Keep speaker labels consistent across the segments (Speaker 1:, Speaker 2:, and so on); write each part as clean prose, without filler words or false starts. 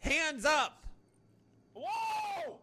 Speaker 1: Hands up!
Speaker 2: Whoa!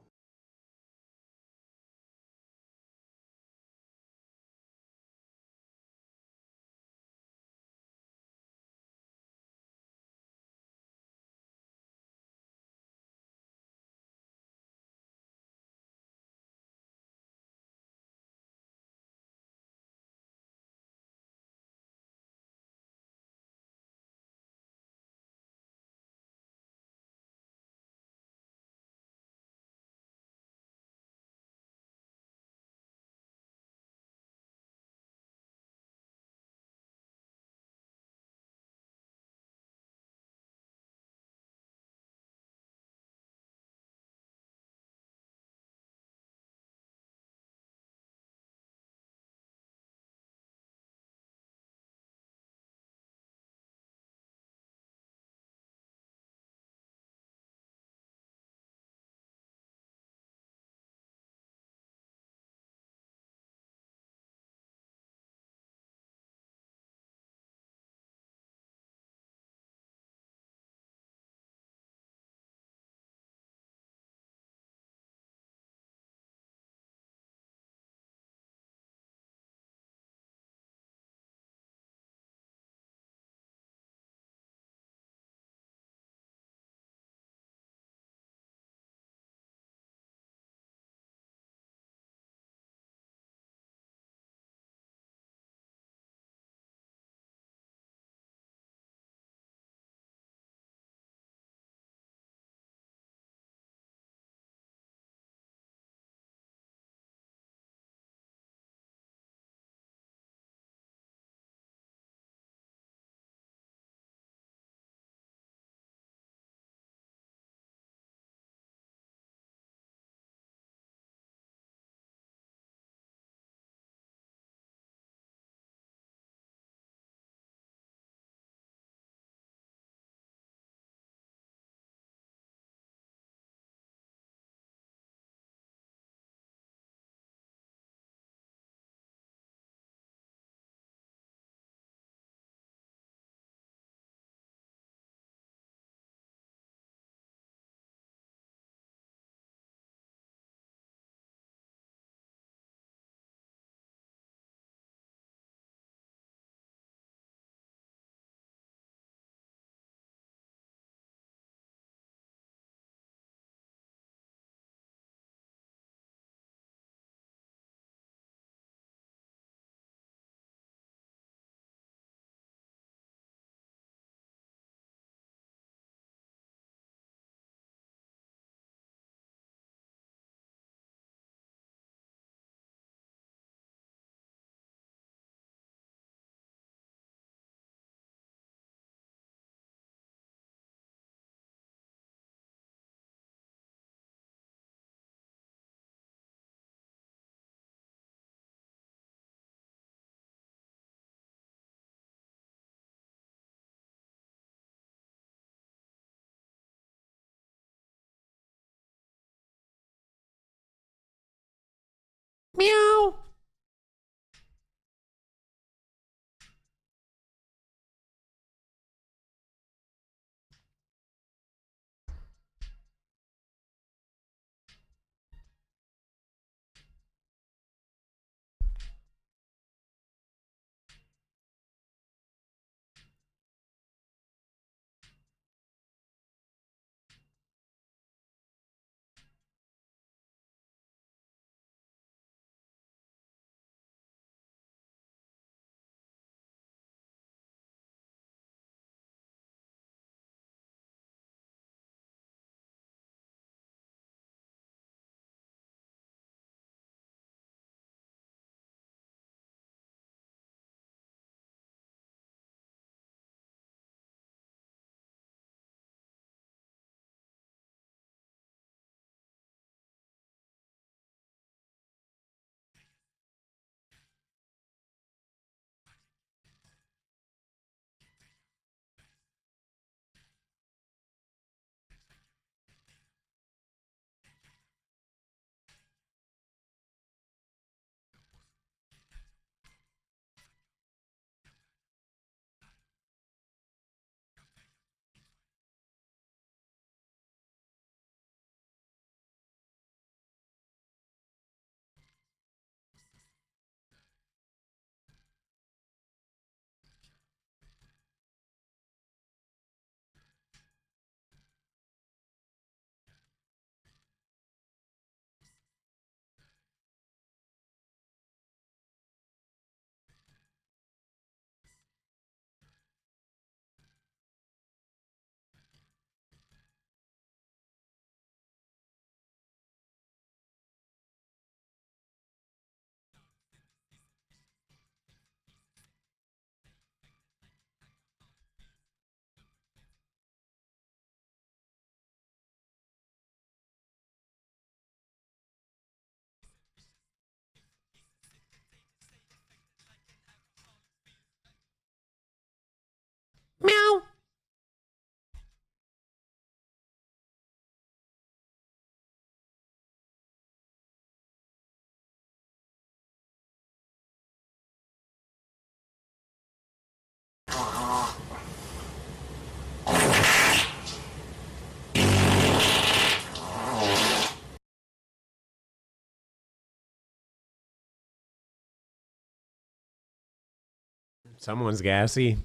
Speaker 1: Someone's gassy.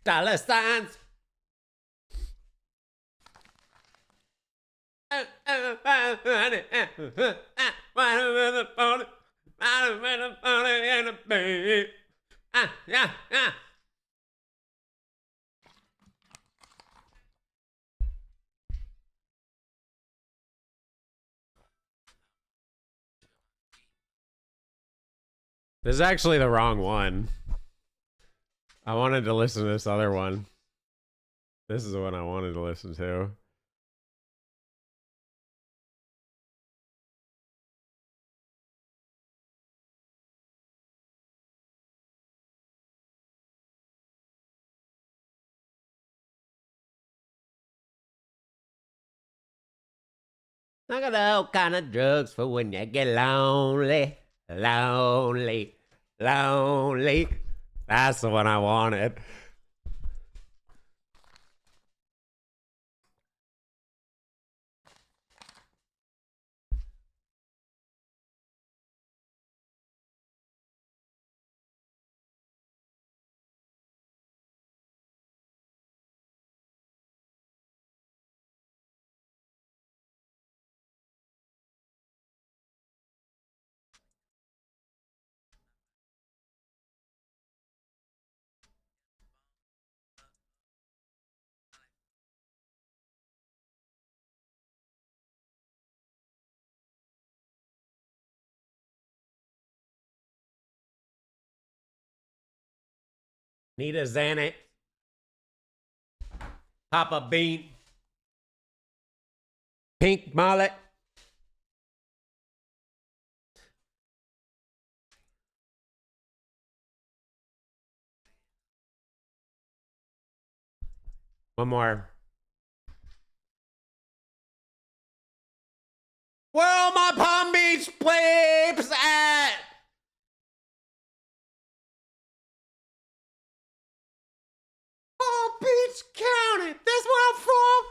Speaker 1: Dollar signs. This is actually the wrong one. I wanted to listen to this other one. This is the one I wanted to listen to. I got all kind of drugs for when you get lonely, lonely, lonely. That's the one I wanted. Need a Xanax. Pop a bean. Pink mullet. One more. Where all my Palm Beach plebes at? Palm Beach County. That's where I'm from.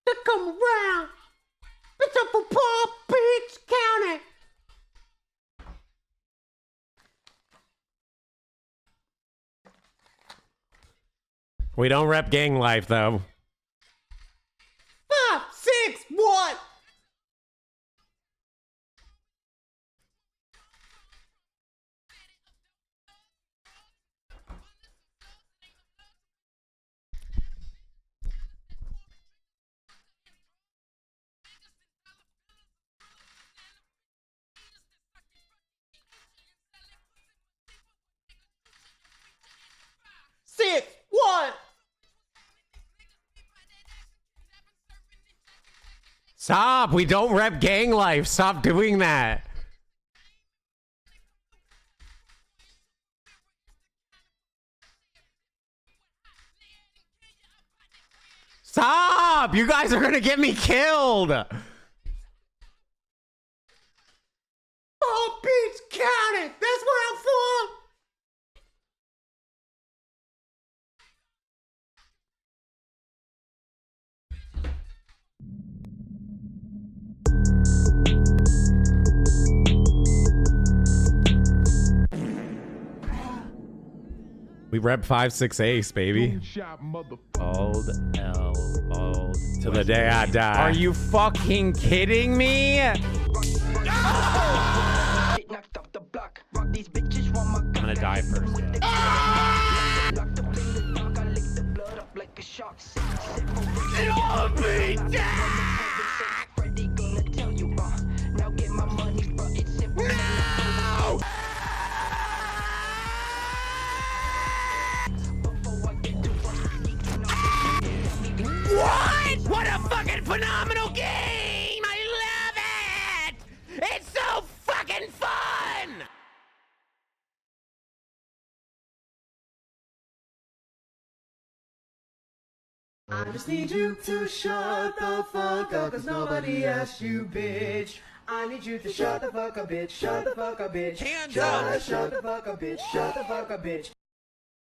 Speaker 1: They come around. Bitch, I'm from Palm Beach County. We don't rep gang life, though. 5, 6, 1. Six, one. Stop. We don't rep gang life. Stop doing that. Stop. You guys are going to get me killed. Palm Beach County. That's where I'm from. We rep 5-6 ace, baby.
Speaker 3: Old L, old.
Speaker 1: Till the day I die.
Speaker 3: Are you fucking kidding me? I'm gonna die first.
Speaker 1: What? What a fucking phenomenal game! I love it! It's so fucking fun!
Speaker 4: I just need you to shut the fuck up, cause nobody asked you, bitch. I need you to shut the fuck up, bitch. Shut the fuck up, bitch.
Speaker 1: Hands up!
Speaker 4: Shut the fuck up, bitch. Shut the fuck up, bitch.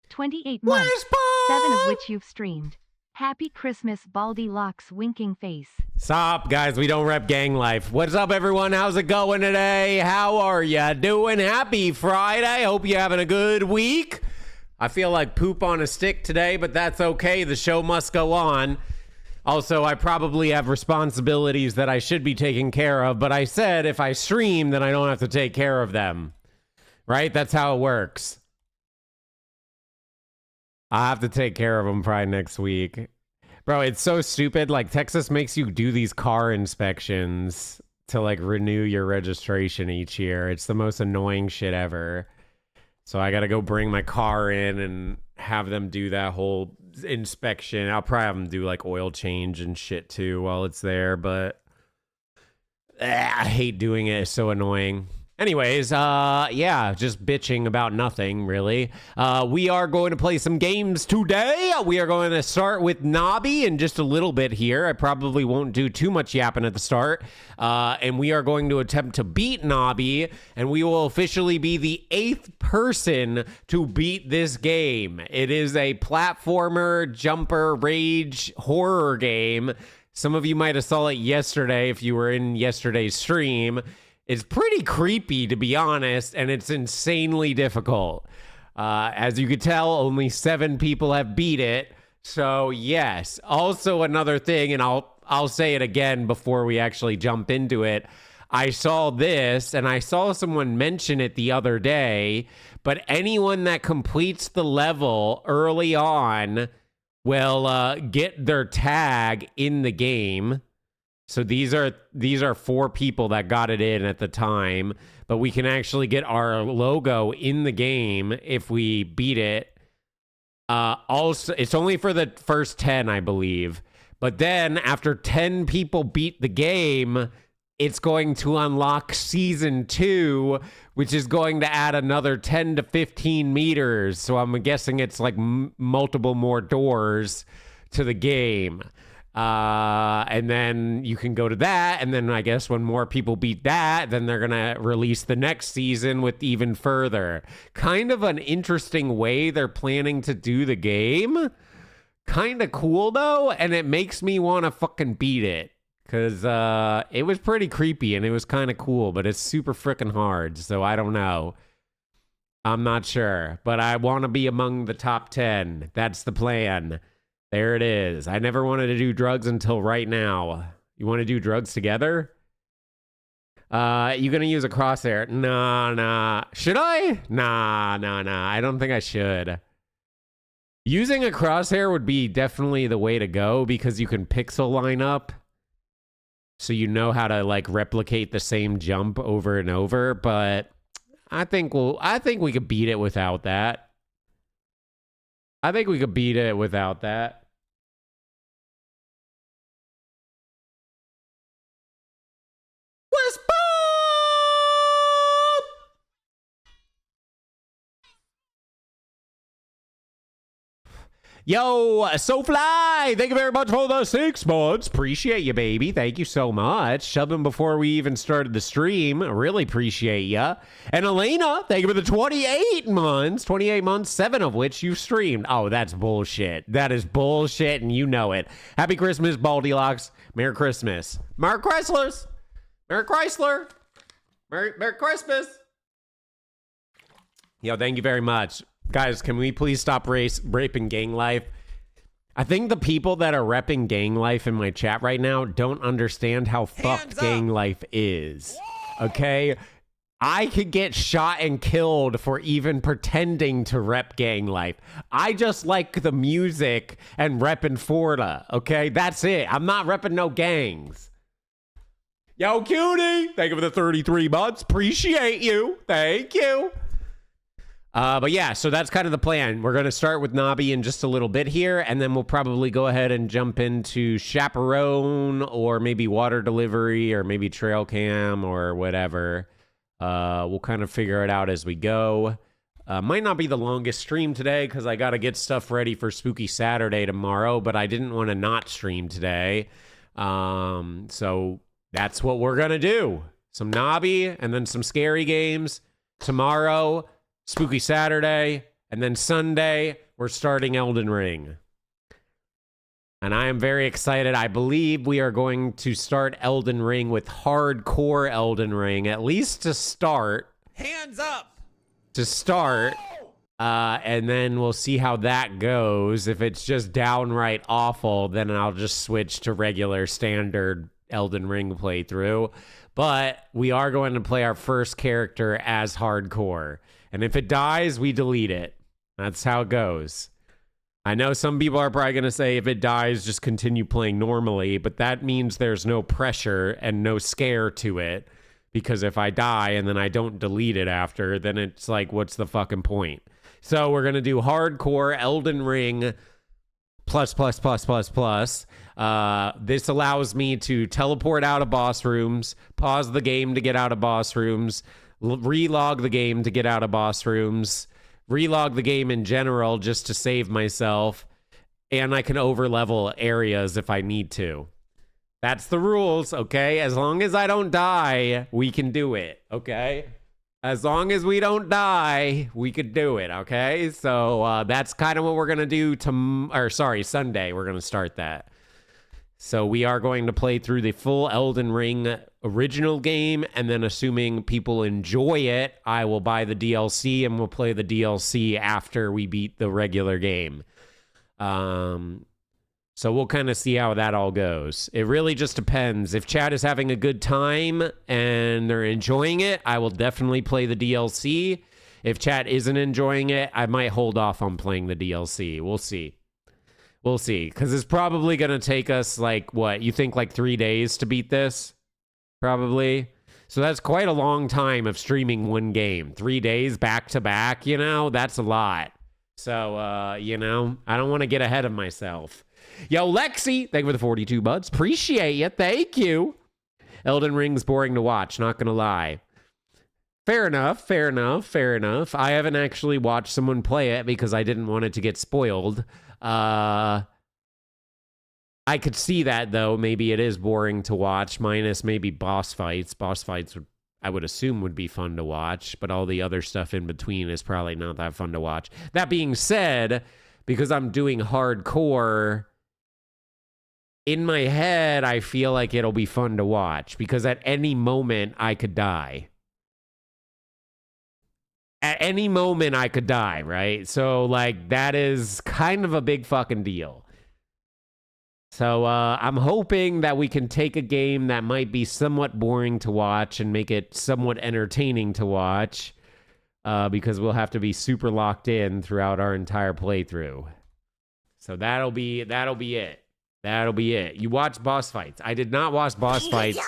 Speaker 5: 28 months, 7 of which you've streamed. Happy Christmas, Baldy Locks winking face.
Speaker 1: Sup, guys? We don't rep gang life. What's up, everyone? How's it going today? How are ya doing? Happy Friday. Hope you're having a good week. I feel like poop on a stick today, but that's okay. The show must go on. Also, I probably have responsibilities that I should be taking care of, but I said if I stream, then I don't have to take care of them. Right? That's how it works. I'll have to take care of them probably next week. Bro, it's so stupid. Like, Texas makes you do these car inspections to, like, renew your registration each year. It's the most annoying shit ever. So I gotta go bring my car in and have them do that whole inspection. I'll probably have them do, like, oil change and shit, too, while it's there. But I hate doing it. It's so annoying. Anyways, yeah, just bitching about nothing, really. We are going to play some games today. We are going to start with Nobby in just a little bit here. I probably won't do too much yapping at the start. And we are going to attempt to beat Nobby, and we will officially be the 8th person to beat this game. It is a platformer, jumper, rage, horror game. Some of you might have saw it yesterday if you were in yesterday's stream. It's pretty creepy, to be honest, and it's insanely difficult. As you could tell, only 7 people have beat it. So, yes. Also, another thing, and I'll say it again before we actually jump into it. I saw this, and I saw someone mention it the other day, but anyone that completes the level early on will get their tag in the game. So these are 4 people that got it in at the time, but we can actually get our logo in the game if we beat it. Also, it's only for the first 10, I believe. But then after 10 people beat the game, it's going to unlock season 2, which is going to add another 10 to 15 meters. So I'm guessing it's like multiple more doors to the game. And then you can go to that, and then I guess when more people beat that, then they're gonna release the next season with even further. Kind of an interesting way they're planning to do the game. Kind of cool though, and it makes me want to fucking beat it. Because it was pretty creepy, and it was kind of cool, but it's super freaking hard, so I don't know. I'm not sure, but I want to be among the top 10. That's the plan. There it is. I never wanted to do drugs until right now. You want to do drugs together? You gonna use a crosshair? Nah. Should I? Nah. I don't think I should. Using a crosshair would be definitely the way to go because you can pixel line up. So you know how to like replicate the same jump over and over, but I think we could beat it without that. I think we could beat it without that. What's up? Yo, SoFly, thank you very much for the 6 months. Appreciate you, baby. Thank you so much. Shoving before we even started the stream. Really appreciate ya. And Elena, thank you for the 28 months. 28 months, 7 of which you've streamed. Oh, that's bullshit. That is bullshit, and you know it. Happy Christmas, Baldy Locks. Merry Christmas. Merry Chryslers. Merry Chrysler. Merry Christmas. Yo, thank you very much. Guys, can we please stop raping gang life? I think the people that are repping gang life in my chat right now don't understand how fucked gang life is. Okay? I could get shot and killed for even pretending to rep gang life. I just like the music and repping Florida. Okay? That's it. I'm not repping no gangs. Yo, cutie! Thank you for the 33 months. Appreciate you. Thank you. But yeah, so that's kind of the plan. We're going to start with Nobby in just a little bit here, and then we'll probably go ahead and jump into Chaperone or maybe Water Delivery or maybe Trail Cam or whatever. We'll kind of figure it out as we go. Might not be the longest stream today because I got to get stuff ready for Spooky Saturday tomorrow, but I didn't want to not stream today. So that's what we're going to do. Some Nobby and then some scary games. Tomorrow, Spooky Saturday, and then Sunday, we're starting Elden Ring. And I am very excited. I believe we are going to start Elden Ring with hardcore Elden Ring, at least to start.
Speaker 3: Hands up!
Speaker 1: To start. And then we'll see how that goes. If it's just downright awful, then I'll just switch to regular standard Elden Ring playthrough. But we are going to play our first character as hardcore. And if it dies, we delete it. That's how it goes. I know some people are probably going to say if it dies, just continue playing normally, but that means there's no pressure and no scare to it, because if I die and then I don't delete it after, then it's like, what's the fucking point? So we're going to do hardcore Elden Ring plus. This allows me to teleport out of boss rooms, pause the game to get out of boss rooms, relog the game to get out of boss rooms, relog the game in general just to save myself, and I can overlevel areas if I need to. That's the rules, okay? As long as I don't die, we can do it, okay? As long as we don't die, we could do it, okay? So that's kind of what we're going to do Sunday. We're going to start that. So we are going to play through the full Elden Ring original game, and then assuming people enjoy it, I will buy the DLC and we'll play the DLC after we beat the regular game. So we'll kind of see how that all goes. It really just depends. If chat is having a good time and they're enjoying it, I will definitely play the DLC. If chat isn't enjoying it, I might hold off on playing the DLC. We'll see. We'll see, because it's probably going to take us, like, what, you think like 3 days to beat this? Probably. So that's quite a long time of streaming one game. 3 days back to back, you know? That's a lot. So, you know, I don't want to get ahead of myself. Yo, Lexi, thank you for the 42 buds. Appreciate you. Thank you. Elden Ring's boring to watch, not going to lie. Fair enough, fair enough, fair enough. I haven't actually watched someone play it because I didn't want it to get spoiled. I could see that, though. Maybe it is boring to watch, minus maybe boss fights. Boss fights, I would assume, would be fun to watch, but all the other stuff in between is probably not that fun to watch. That being said, because I'm doing hardcore, in my head, I feel like it'll be fun to watch, because at any moment, I could die. At any moment, I could die, right? So, like, that is kind of a big fucking deal. So, I'm hoping that we can take a game that might be somewhat boring to watch and make it somewhat entertaining to watch, because we'll have to be super locked in throughout our entire playthrough. So that'll be it. That'll be it. You watch boss fights. I did not watch boss fights.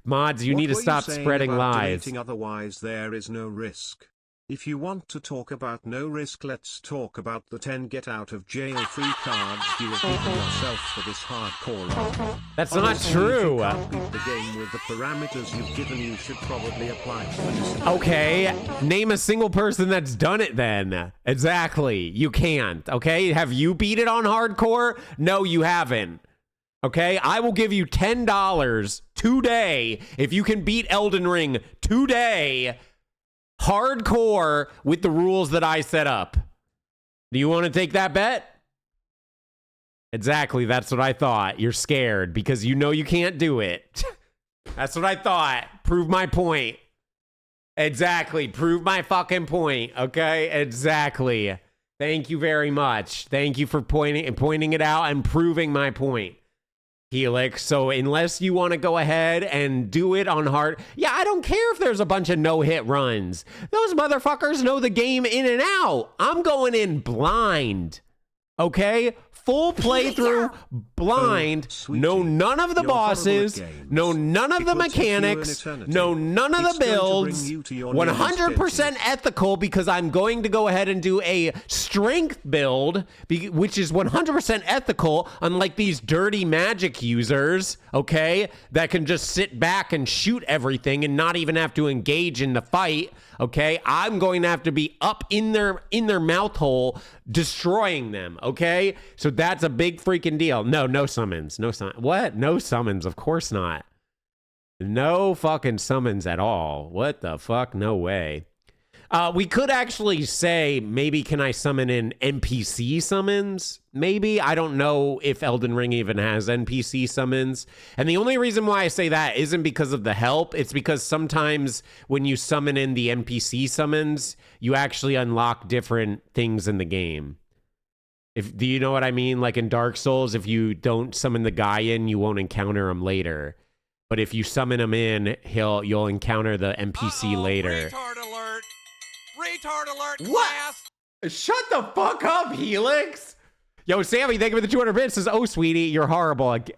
Speaker 1: Mods, you need to stop spreading lies.
Speaker 6: Otherwise, there is no risk. If you want to talk about no risk, let's talk about the 10 get out of jail free cards you have given yourself for this hardcore run.
Speaker 1: That's not
Speaker 6: Honestly,
Speaker 1: true.
Speaker 6: If you can't beat the game with the parameters you've given, you should probably apply for this.
Speaker 1: Okay, name a single person that's done it then. Exactly. You can't. Okay, have you beat it on hardcore? No, you haven't. Okay, I will give you $10 today if you can beat Elden Ring today, hardcore, with the rules that I set up. Do you want to take that bet? Exactly, that's what I thought. You're scared because you know you can't do it. That's what I thought. Prove my point. Exactly, prove my fucking point, okay? Exactly. Thank you very much. Thank you for pointing it out and proving my point, Helix. So unless you want to go ahead and do it on hard, yeah, I don't care if there's a bunch of no-hit runs. Those motherfuckers know the game in and out. I'm going in blind, okay? Full playthrough, blind, know none of the bosses, know none of the mechanics, know none of the builds, 100% ethical, because I'm going to go ahead and do a strength build, which is 100% ethical, unlike these dirty magic users, okay, that can just sit back and shoot everything and not even have to engage in the fight. Okay, I'm going to have to be up in their mouth hole, destroying them. Okay, so that's a big freaking deal. No summons. No summons. What? No summons? Of course not. No fucking summons at all. What the fuck? No way. We could actually say, maybe can I summon in NPC summons? Maybe. I don't know if Elden Ring even has NPC summons. And the only reason why I say that isn't because of the help. It's because sometimes when you summon in the NPC summons, you actually unlock different things in the game. Do you know what I mean? Like in Dark Souls, if you don't summon the guy in, you won't encounter him later. But if you summon him in, you'll encounter the NPC later.
Speaker 2: Retard alert! Retard alert,
Speaker 1: What?
Speaker 2: class!
Speaker 1: Shut the fuck up, Helix! Yo, Sammy, thank you for the 200 bits. Says, oh, sweetie, you're horrible at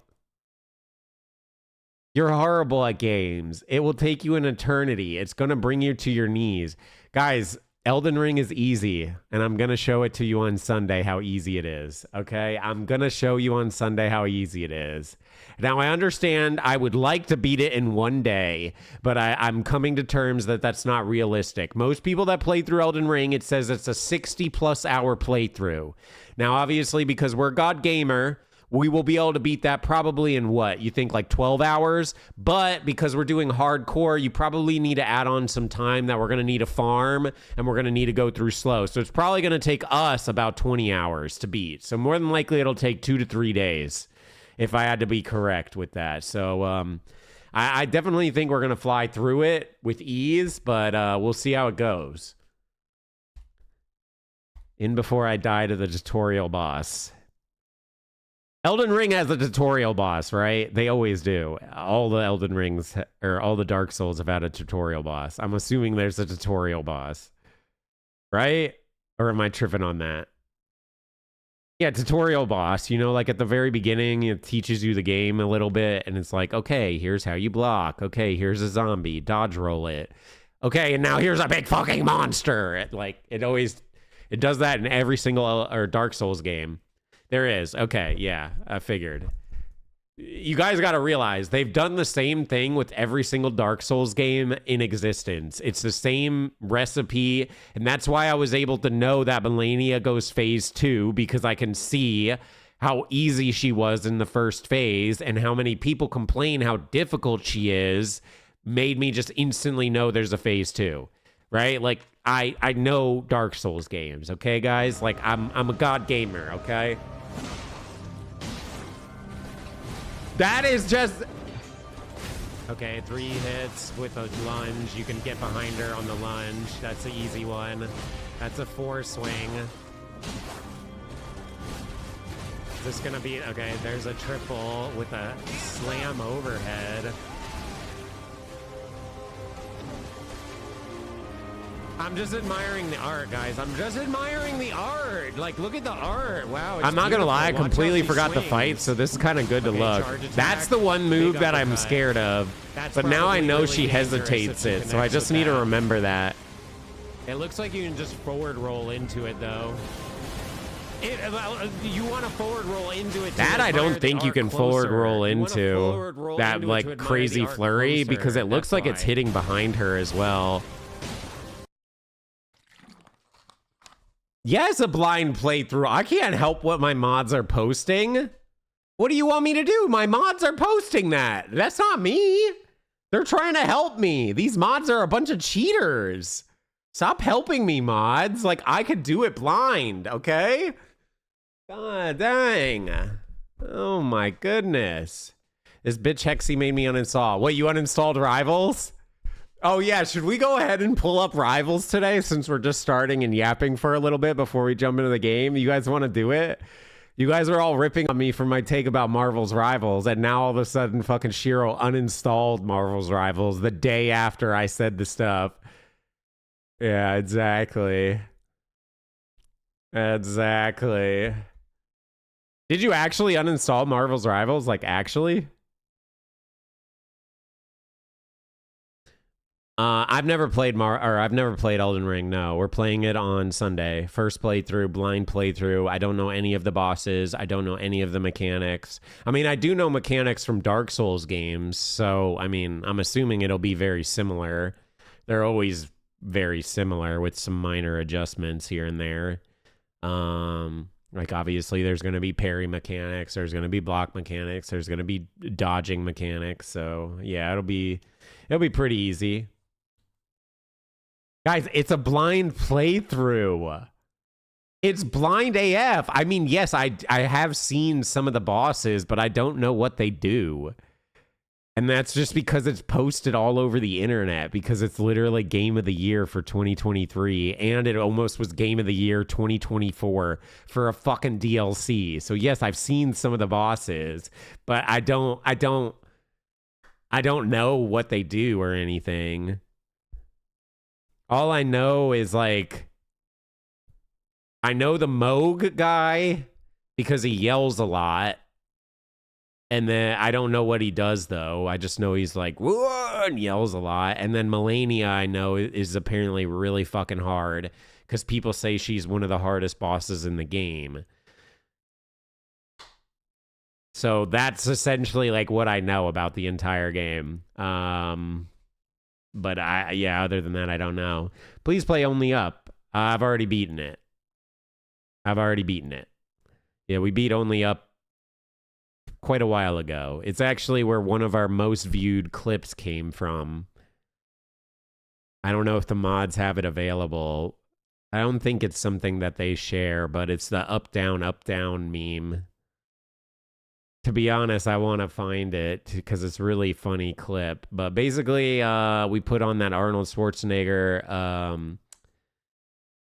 Speaker 1: you're horrible at games. It will take you an eternity. It's gonna bring you to your knees. Guys, Elden Ring is easy, and I'm gonna show it to you on Sunday how easy it is, okay? I'm gonna show you on Sunday how easy it is. Now, I understand I would like to beat it in one day, but I'm coming to terms that that's not realistic. Most people that play through Elden Ring, it says it's a 60-plus hour playthrough. Now, obviously, because we're God Gamer, we will be able to beat that probably in what? You think like 12 hours? But because we're doing hardcore, you probably need to add on some time that we're going to need to farm and we're going to need to go through slow. So it's probably going to take us about 20 hours to beat. So more than likely it'll take 2 to 3 days if I had to be correct with that. So I definitely think we're going to fly through it with ease, but we'll see how it goes. In before I die to the tutorial boss. Elden Ring has a tutorial boss, right? They always do. All the Elden Rings, or all the Dark Souls have had a tutorial boss. I'm assuming there's a tutorial boss, right? Or am I tripping on that? Yeah, tutorial boss. You know, like at the very beginning, it teaches you the game a little bit, and it's like, okay, here's how you block. Okay, here's a zombie. Dodge roll it. Okay, and now here's a big fucking monster. It does that in every single Dark Souls game. There is. Okay, yeah, I figured. You guys got to realize they've done the same thing with every single Dark Souls game in existence. It's the same recipe, and that's why I was able to know that Melania goes phase 2, because I can see how easy she was in the first phase and how many people complain how difficult she is, made me just instantly know there's a phase 2, right? Like, I know Dark Souls games, okay, guys? Like, I'm a god gamer, okay? That is just... Okay, 3 hits with a lunge. You can get behind her on the lunge. That's an easy one. That's a 4 swing. Is this gonna be... Okay, there's a triple with a slam overhead. I'm just admiring the art, guys. I'm just admiring the art. Like, look at the art. Wow. I'm not going to lie. I completely forgot the fight, so this is kind of good to look. That's the one move that I'm scared of. But now I know she hesitates it, so I just need to remember that. It looks like you can just forward roll into it, though. You want to forward roll into it. That I don't think you can forward roll into. That, like, crazy flurry, because it looks like it's hitting behind her as well. Yes, a blind playthrough. I can't help what my mods are posting. What do you want me to do? My mods are posting that. That's not me. They're trying to help me. These mods are a bunch of cheaters. Stop helping me, mods. Like, I could do it blind, okay? God dang. Oh my goodness. This bitch Hexy made me uninstall. What, you uninstalled Rivals? Oh, yeah. Should we go ahead and pull up Rivals today since we're just starting and yapping for a little bit before we jump into the game? You guys want to do it? You guys are all ripping on me for my take about Marvel's Rivals, and now all of a sudden fucking Shiro uninstalled Marvel's Rivals the day after I said the stuff. Yeah, exactly. Exactly. Did you actually uninstall Marvel's Rivals? Like, actually? I've never played Elden Ring. No, we're playing it on Sunday. First playthrough, blind playthrough. I don't know any of the bosses. I don't know any of the mechanics. I mean, I do know mechanics from Dark Souls games, so I mean, I'm assuming it'll be very similar. They're always very similar with some minor adjustments here and there. Like obviously there's going to be parry mechanics, there's going to be block mechanics, there's going to be dodging mechanics. So, yeah, it'll be pretty easy. Guys, it's a blind playthrough. It's blind AF. I mean, yes, I have seen some of the bosses, but I don't know what they do. And that's just because it's posted all over the internet, because it's literally Game of the Year for 2023, and it almost was Game of the Year 2024 for a fucking DLC. So yes, I've seen some of the bosses, but I don't know what they do or anything. All I know is, like, I know the Moog guy because he yells a lot. And then I don't know what he does, though. I just know he's like, whoa, and yells a lot. And then Melania, I know, is apparently really fucking hard because people say she's one of the hardest bosses in the game. So that's essentially like what I know about the entire game. But other than that, I don't know. Please play Only Up. I've already beaten it. Yeah, we beat Only Up quite a while ago. It's actually where one of our most viewed clips came from. I don't know if the mods have it available. I don't think it's something that they share, but it's the up, down meme. To be honest, I want to find it because it's a really funny clip. But basically, we put on that Arnold Schwarzenegger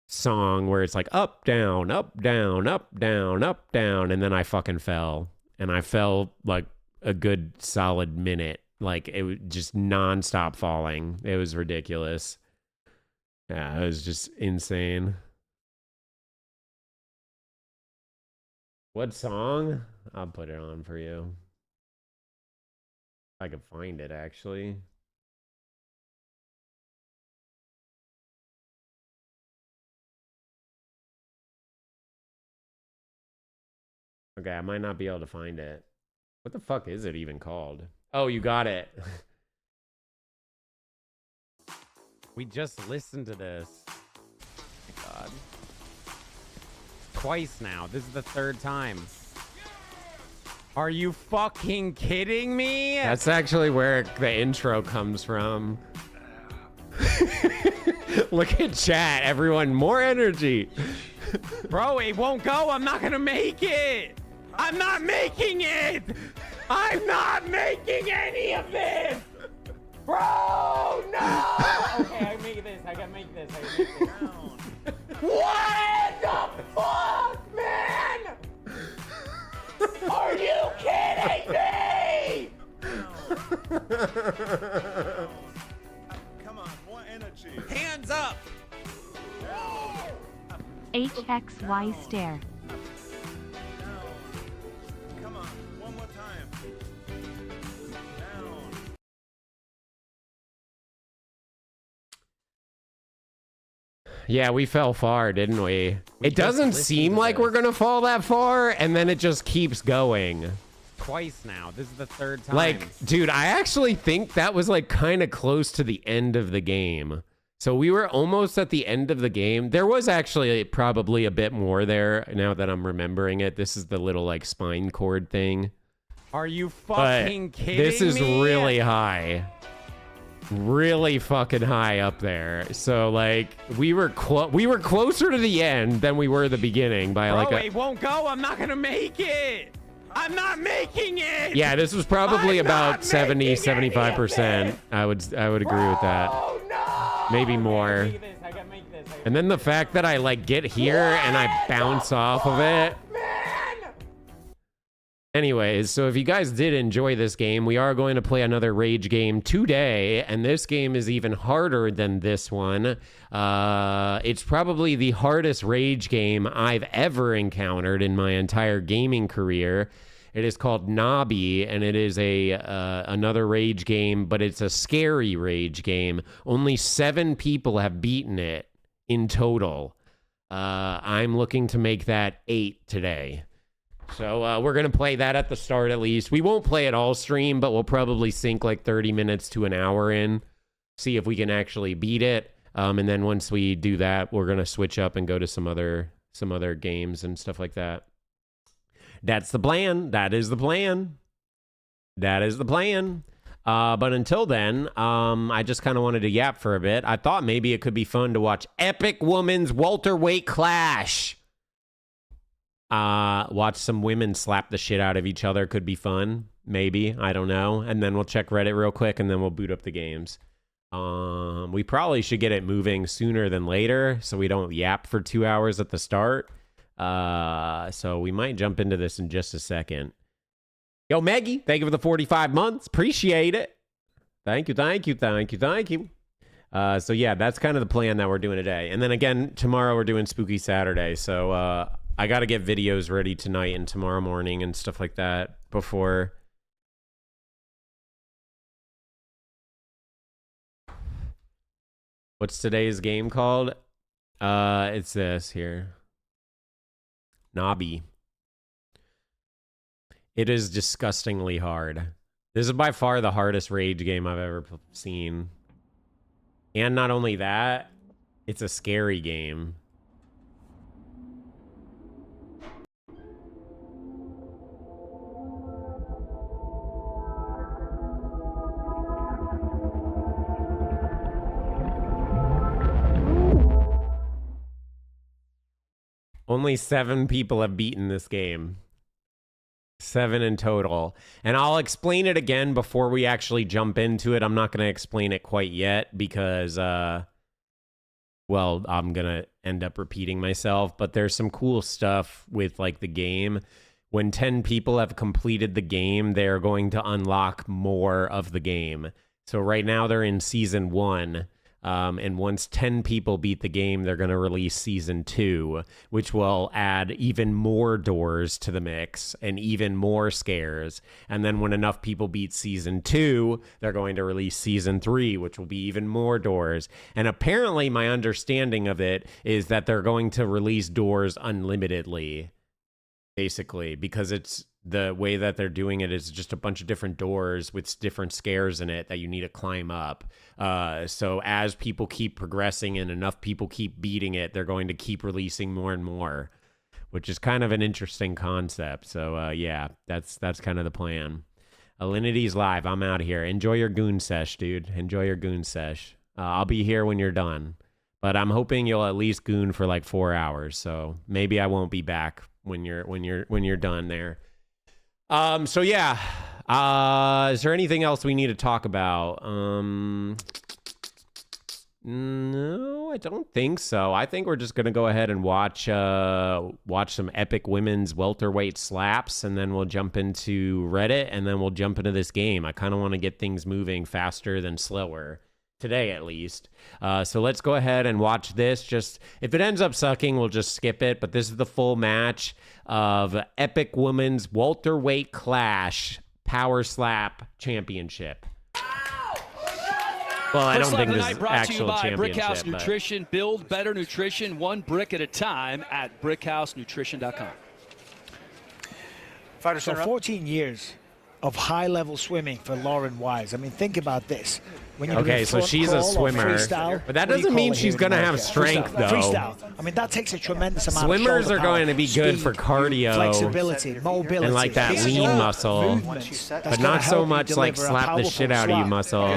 Speaker 1: song where it's like up, down, up, down, up, down, up, down, and then I fucking fell. And I fell like a good solid minute. Like, it was just nonstop falling. It was ridiculous. Yeah, it was just insane. What song? I'll put it on for you. If I could find it, actually. Okay, I might not be able to find it. What the fuck is it even called? Oh, you got it.
Speaker 3: We just listened to this. Oh my God. Twice now. This is the third time. Are you fucking kidding me?
Speaker 1: That's actually where the intro comes from. Look at chat, everyone. More energy.
Speaker 3: Bro, it won't go. I'm not gonna make it. I'm not making it. I'm not making any of this. Bro, no. Okay, I make this. I gotta make this. What the fuck, man? Are you kidding me?
Speaker 2: Come on, more energy. Hands up.
Speaker 5: HXY stare.
Speaker 2: Come on, one more time. Down.
Speaker 1: Yeah, we fell far, didn't we? It doesn't seem like we're gonna fall that far, and then it just keeps going.
Speaker 3: Twice now. This is the third time.
Speaker 1: Like, dude, I actually think that was like kind of close to the end of the game. So we were almost at the end of the game. There was actually probably a bit more there now that I'm remembering it. This is the little like spine cord thing.
Speaker 3: Are you
Speaker 1: But
Speaker 3: fucking kidding
Speaker 1: this is
Speaker 3: me?
Speaker 1: really high. Really fucking high up there. So like we were closer to the end than we were the beginning by like
Speaker 3: it won't go. I'm not gonna make it. I'm not making it.
Speaker 1: Yeah, this was probably
Speaker 3: I'm
Speaker 1: about
Speaker 3: not
Speaker 1: 70,
Speaker 3: making any of
Speaker 1: 75%.
Speaker 3: this.
Speaker 1: I would agree with that.
Speaker 3: Oh no.
Speaker 1: Maybe more.
Speaker 3: I gotta make this.
Speaker 1: And then the fact that I like get here and I bounce off of it. Anyways, so if you guys did enjoy this game, we are going to play another Rage game today, and this game is even harder than this one. It's probably the hardest Rage game I've ever encountered in my entire gaming career. It is called Nobby, and it is another Rage game, but it's a scary Rage game. Only 7 people have beaten it in total. I'm looking to make that 8 today. So we're going to play that at the start at least. We won't play it all stream, but we'll probably sink like 30 minutes to an hour in. See if we can actually beat it. And then once we do that, we're going to switch up and go to some other games and stuff like that. That's the plan. That is the plan. That is the plan. But until then, I just kind of wanted to yap for a bit. I thought maybe it could be fun to watch Epic Women's Welterweight Clash. Watch some women slap the shit out of each other could be fun. Maybe. I don't know. And then we'll check Reddit real quick and then we'll boot up the games. We probably should get it moving sooner than later so we don't yap for 2 hours at the start. So we might jump into this in just a second. Yo, Maggie, thank you for the 45 months. Appreciate it. Thank you. So yeah, that's kind of the plan that we're doing today. And then again, tomorrow we're doing Spooky Saturday. So I got to get videos ready tonight and tomorrow morning and stuff like that before. What's today's game called? It's this here. Nobby. It is disgustingly hard. This is by far the hardest rage game I've ever seen. And not only that, it's a scary game. Only 7 people have beaten this game. 7 in total. And I'll explain it again before we actually jump into it. I'm not going to explain it quite yet because, well, I'm going to end up repeating myself. But there's some cool stuff with, like, the game. When 10 people have completed the game, they're going to unlock more of the game. So right now they're in Season 1. And once 10 people beat the game, they're going to release Season 2, which will add even more doors to the mix and even more scares. And then when enough people beat Season 2, they're going to release Season 3, which will be even more doors. And apparently my understanding of it is that they're going to release doors unlimitedly, basically, because it's the way that they're doing it is just a bunch of different doors with different scares in it that you need to climb up. So as people keep progressing and enough people keep beating it, they're going to keep releasing more and more, which is kind of an interesting concept. So yeah, that's kind of the plan. Alinity's live. I'm out of here. Enjoy your goon sesh, dude. Enjoy your goon sesh. I'll be here when you're done, but I'm hoping you'll at least goon for like 4 hours. So maybe I won't be back when you're done there. So yeah, is there anything else we need to talk about? No, I don't think so. I think we're just going to go ahead and watch some epic women's welterweight slaps, and then we'll jump into Reddit, and then we'll jump into this game. I kind of want to get things moving faster than slower. Today, at least. So let's go ahead and watch this. Just if it ends up sucking, we'll just skip it. But this is the full match of Epic Women's Welterweight Clash Power Slap Championship. Well, I don't think this is actual championship.
Speaker 7: Brickhouse Nutrition. Build better nutrition, one brick at a time at brickhousenutrition.com.
Speaker 8: So 14 years of high-level swimming for Lauren Wise. I mean, think about this. When you're
Speaker 1: okay, so she's a swimmer, but that doesn't mean she's going to have strength, though.
Speaker 8: Freestyle. I mean, that takes a tremendous amount
Speaker 1: Swimmers
Speaker 8: of
Speaker 1: are going to be good for cardio,
Speaker 8: flexibility, mobility,
Speaker 1: and like that lean muscle, but not so much like slap the shit out of you muscle.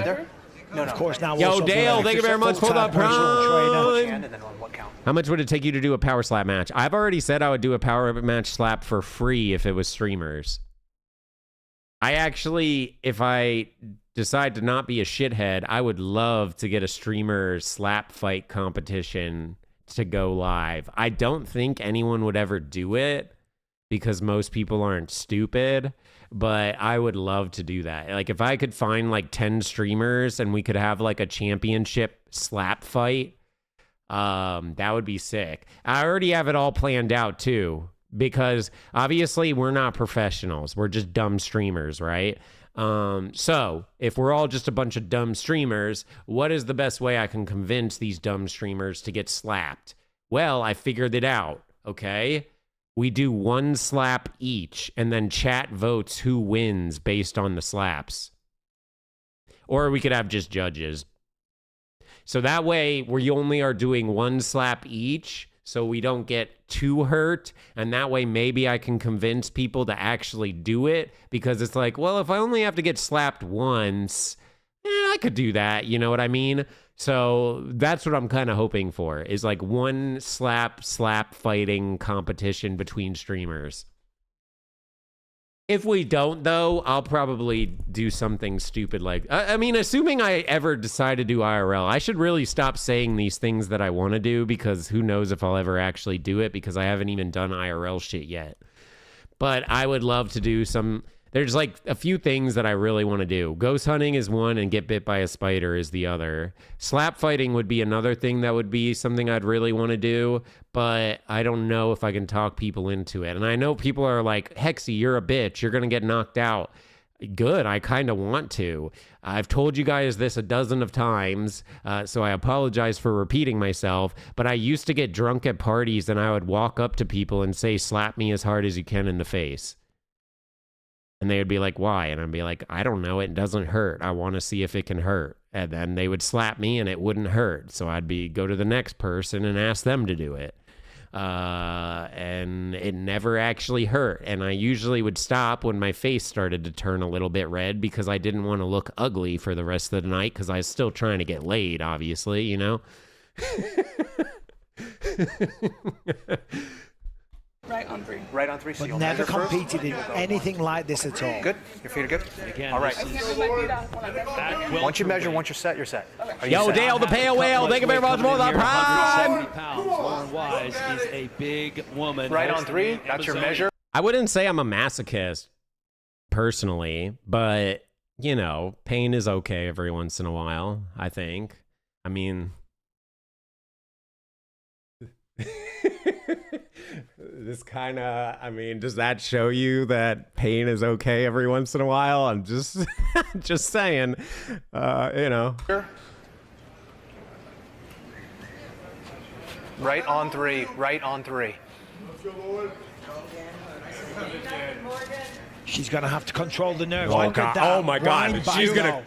Speaker 8: Of course, now
Speaker 1: yo, Dale, thank you very much for the prime. How much would it take you to do a power slap match? I've already said I would do a power match slap for free if it was streamers. I actually, if I decide to not be a shithead, I would love to get a streamer slap fight competition to go live. I don't think anyone would ever do it because most people aren't stupid, but I would love to do that. Like if I could find like 10 streamers and we could have like a championship slap fight, that would be sick. I already have it all planned out too, because obviously we're not professionals. We're just dumb streamers, right? So if we're all just a bunch of dumb streamers, what is the best way I can convince these dumb streamers to get slapped? Well, I figured it out, okay? We do one slap each, and then chat votes who wins based on the slaps. Or we could have just judges. So that way, we only are doing one slap each, so we don't get too hurt. And that way, maybe I can convince people to actually do it, because it's like, well, if I only have to get slapped once, I could do that. You know what I mean? So that's what I'm kind of hoping for, is like one slap fighting competition between streamers. If we don't, though, I'll probably do something stupid like, I mean, assuming I ever decide to do IRL, I should really stop saying these things that I want to do, because who knows if I'll ever actually do it, because I haven't even done IRL shit yet. But I would love to do some, there's like a few things that I really want to do. Ghost hunting is one, and get bit by a spider is the other. Slap fighting would be another thing that would be something I'd really want to do, but I don't know if I can talk people into it. And I know people are like, Hexy, you're a bitch. You're going to get knocked out. Good. I kind of want to. I've told you guys this a dozen of times, so I apologize for repeating myself, but I used to get drunk at parties and I would walk up to people and say, slap me as hard as you can in the face. And they would be like, why? And I'd be like, I don't know. It doesn't hurt. I want to see if it can hurt. And then they would slap me and it wouldn't hurt. So I'd go to the next person and ask them to do it. And it never actually hurt. And I usually would stop when my face started to turn a little bit red, because I didn't want to look ugly for the rest of the night, because I was still trying to get laid, obviously, you know?
Speaker 9: Right on three.
Speaker 10: Right on three. So
Speaker 8: But
Speaker 10: you'll
Speaker 8: never
Speaker 10: measure first.
Speaker 8: competed in anything like this at all.
Speaker 10: Good. Your feet are good.
Speaker 7: Again,
Speaker 10: All right.
Speaker 7: this is
Speaker 9: Move my feet out when I measure.
Speaker 10: Once you measure, once you're set, you're set. Are you
Speaker 1: Yo,
Speaker 10: set?
Speaker 1: Dale the Pale Whale, thank you very much for the prime.
Speaker 7: 170 pounds. Lauren Wise is a big woman.
Speaker 10: Right
Speaker 7: Hosts
Speaker 10: on
Speaker 7: the
Speaker 10: three. That's your
Speaker 7: Amazonian
Speaker 10: measure.
Speaker 1: I wouldn't say I'm a masochist personally, but you know, pain is okay every once in a while, I think. I mean, this kind of, I mean, does that show you that pain is okay every once in a while? I'm just just saying, you know.
Speaker 10: Right on three. Right on three.
Speaker 8: She's going to have to control the nerves.
Speaker 1: Oh,
Speaker 8: Look at
Speaker 1: God.
Speaker 8: that.
Speaker 1: Oh, my God.
Speaker 8: Wind back
Speaker 1: She's gonna-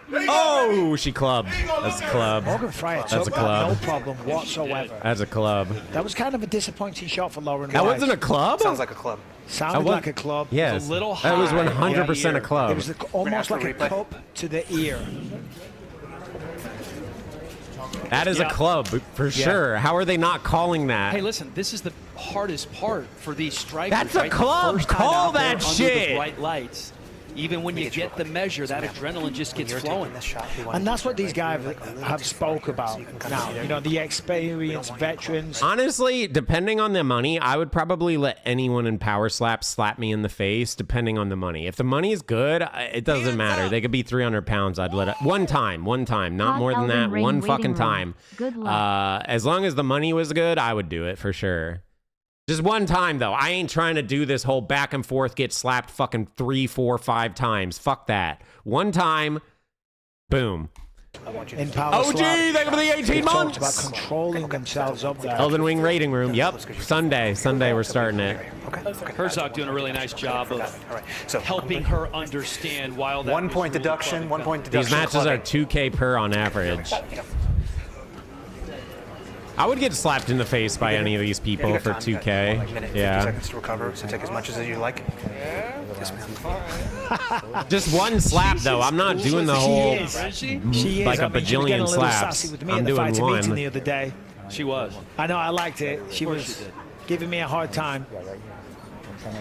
Speaker 8: low.
Speaker 1: Oh, she clubbed. That's a club.
Speaker 8: Morgan Fryer
Speaker 1: That's
Speaker 8: took
Speaker 1: a
Speaker 8: that,
Speaker 1: club.
Speaker 8: no problem whatsoever.
Speaker 1: That's a club.
Speaker 8: That was kind of a disappointing shot for Lauren
Speaker 1: That
Speaker 8: Wise.
Speaker 1: wasn't a club?
Speaker 10: Sounds like a club.
Speaker 8: Sounded
Speaker 1: was-
Speaker 8: like a club.
Speaker 1: Yes.
Speaker 7: a little
Speaker 1: That was
Speaker 7: high
Speaker 1: 100% a
Speaker 7: here.
Speaker 1: club.
Speaker 8: It was almost like a
Speaker 10: replay.
Speaker 8: cup to the ear.
Speaker 1: That is
Speaker 7: Yeah.
Speaker 1: a club for sure. How are they not calling that?
Speaker 7: Hey, listen, this is the hardest part for these strikers.
Speaker 1: That's a
Speaker 7: right? The
Speaker 1: club.
Speaker 7: first time
Speaker 1: Call
Speaker 7: out there
Speaker 1: that
Speaker 7: under
Speaker 1: shit.
Speaker 7: The bright lights. Even when you
Speaker 10: get you
Speaker 7: get the
Speaker 10: real quick.
Speaker 7: measure, that
Speaker 10: So,
Speaker 7: adrenaline just gets
Speaker 10: You're
Speaker 7: flowing.
Speaker 10: taking this shot. We want
Speaker 8: And
Speaker 10: to
Speaker 8: that's
Speaker 10: keep
Speaker 8: what
Speaker 10: it
Speaker 8: these guys
Speaker 10: right a little
Speaker 8: have
Speaker 10: too
Speaker 8: spoke
Speaker 10: far,
Speaker 8: about
Speaker 10: so you can come
Speaker 8: now.
Speaker 10: in there.
Speaker 8: You know, the experienced veterans.
Speaker 1: Honestly, depending on the money, I would probably let anyone in power slap me in the face, depending on the money. If the money is good, it doesn't matter. They could be 300 pounds. I'd let it one time, not
Speaker 5: Hot
Speaker 1: more than
Speaker 5: Elden
Speaker 1: that.
Speaker 5: Ring
Speaker 1: One
Speaker 5: waiting
Speaker 1: fucking
Speaker 5: room.
Speaker 1: time.
Speaker 5: Good luck.
Speaker 1: As long as the money was good, I would do it for sure. Just one time though. I ain't trying to do this whole back and forth, get slapped fucking 3, 4, 5 times. Fuck that. One time, boom.
Speaker 8: In power
Speaker 1: OG,
Speaker 8: slap.
Speaker 1: thank you for the 18
Speaker 8: They talked
Speaker 1: months.
Speaker 8: about controlling themselves up there.
Speaker 1: Elden Ring rating room. Yep. Sunday we're starting it.
Speaker 7: Herzog doing a really nice job of
Speaker 10: All right. So
Speaker 7: helping her understand while that
Speaker 10: 1
Speaker 7: was
Speaker 10: point
Speaker 7: really
Speaker 10: deduction.
Speaker 7: fucking
Speaker 10: 1 point
Speaker 7: tough.
Speaker 10: deduction.
Speaker 1: These matches are
Speaker 10: clubbing.
Speaker 1: 2K per on average. I would get slapped in the face by any of these people
Speaker 10: You
Speaker 1: for
Speaker 10: got time. You got
Speaker 1: 2K.
Speaker 10: like a minute, 50
Speaker 1: Yeah.
Speaker 10: seconds to recover. So take as much as you like. Yes, ma'am.
Speaker 1: Just one slap though. I'm not doing the whole
Speaker 8: She is.
Speaker 7: Is she?
Speaker 8: She is.
Speaker 1: like a
Speaker 8: I mean, she was
Speaker 1: bajillion
Speaker 8: getting a little
Speaker 1: slaps.
Speaker 8: sassy with me
Speaker 1: I'm
Speaker 8: at the
Speaker 1: doing
Speaker 8: fighter meeting
Speaker 1: one.
Speaker 8: the other day.
Speaker 7: She was.
Speaker 8: I know, I liked it. She was
Speaker 7: she did.
Speaker 8: giving me a hard time.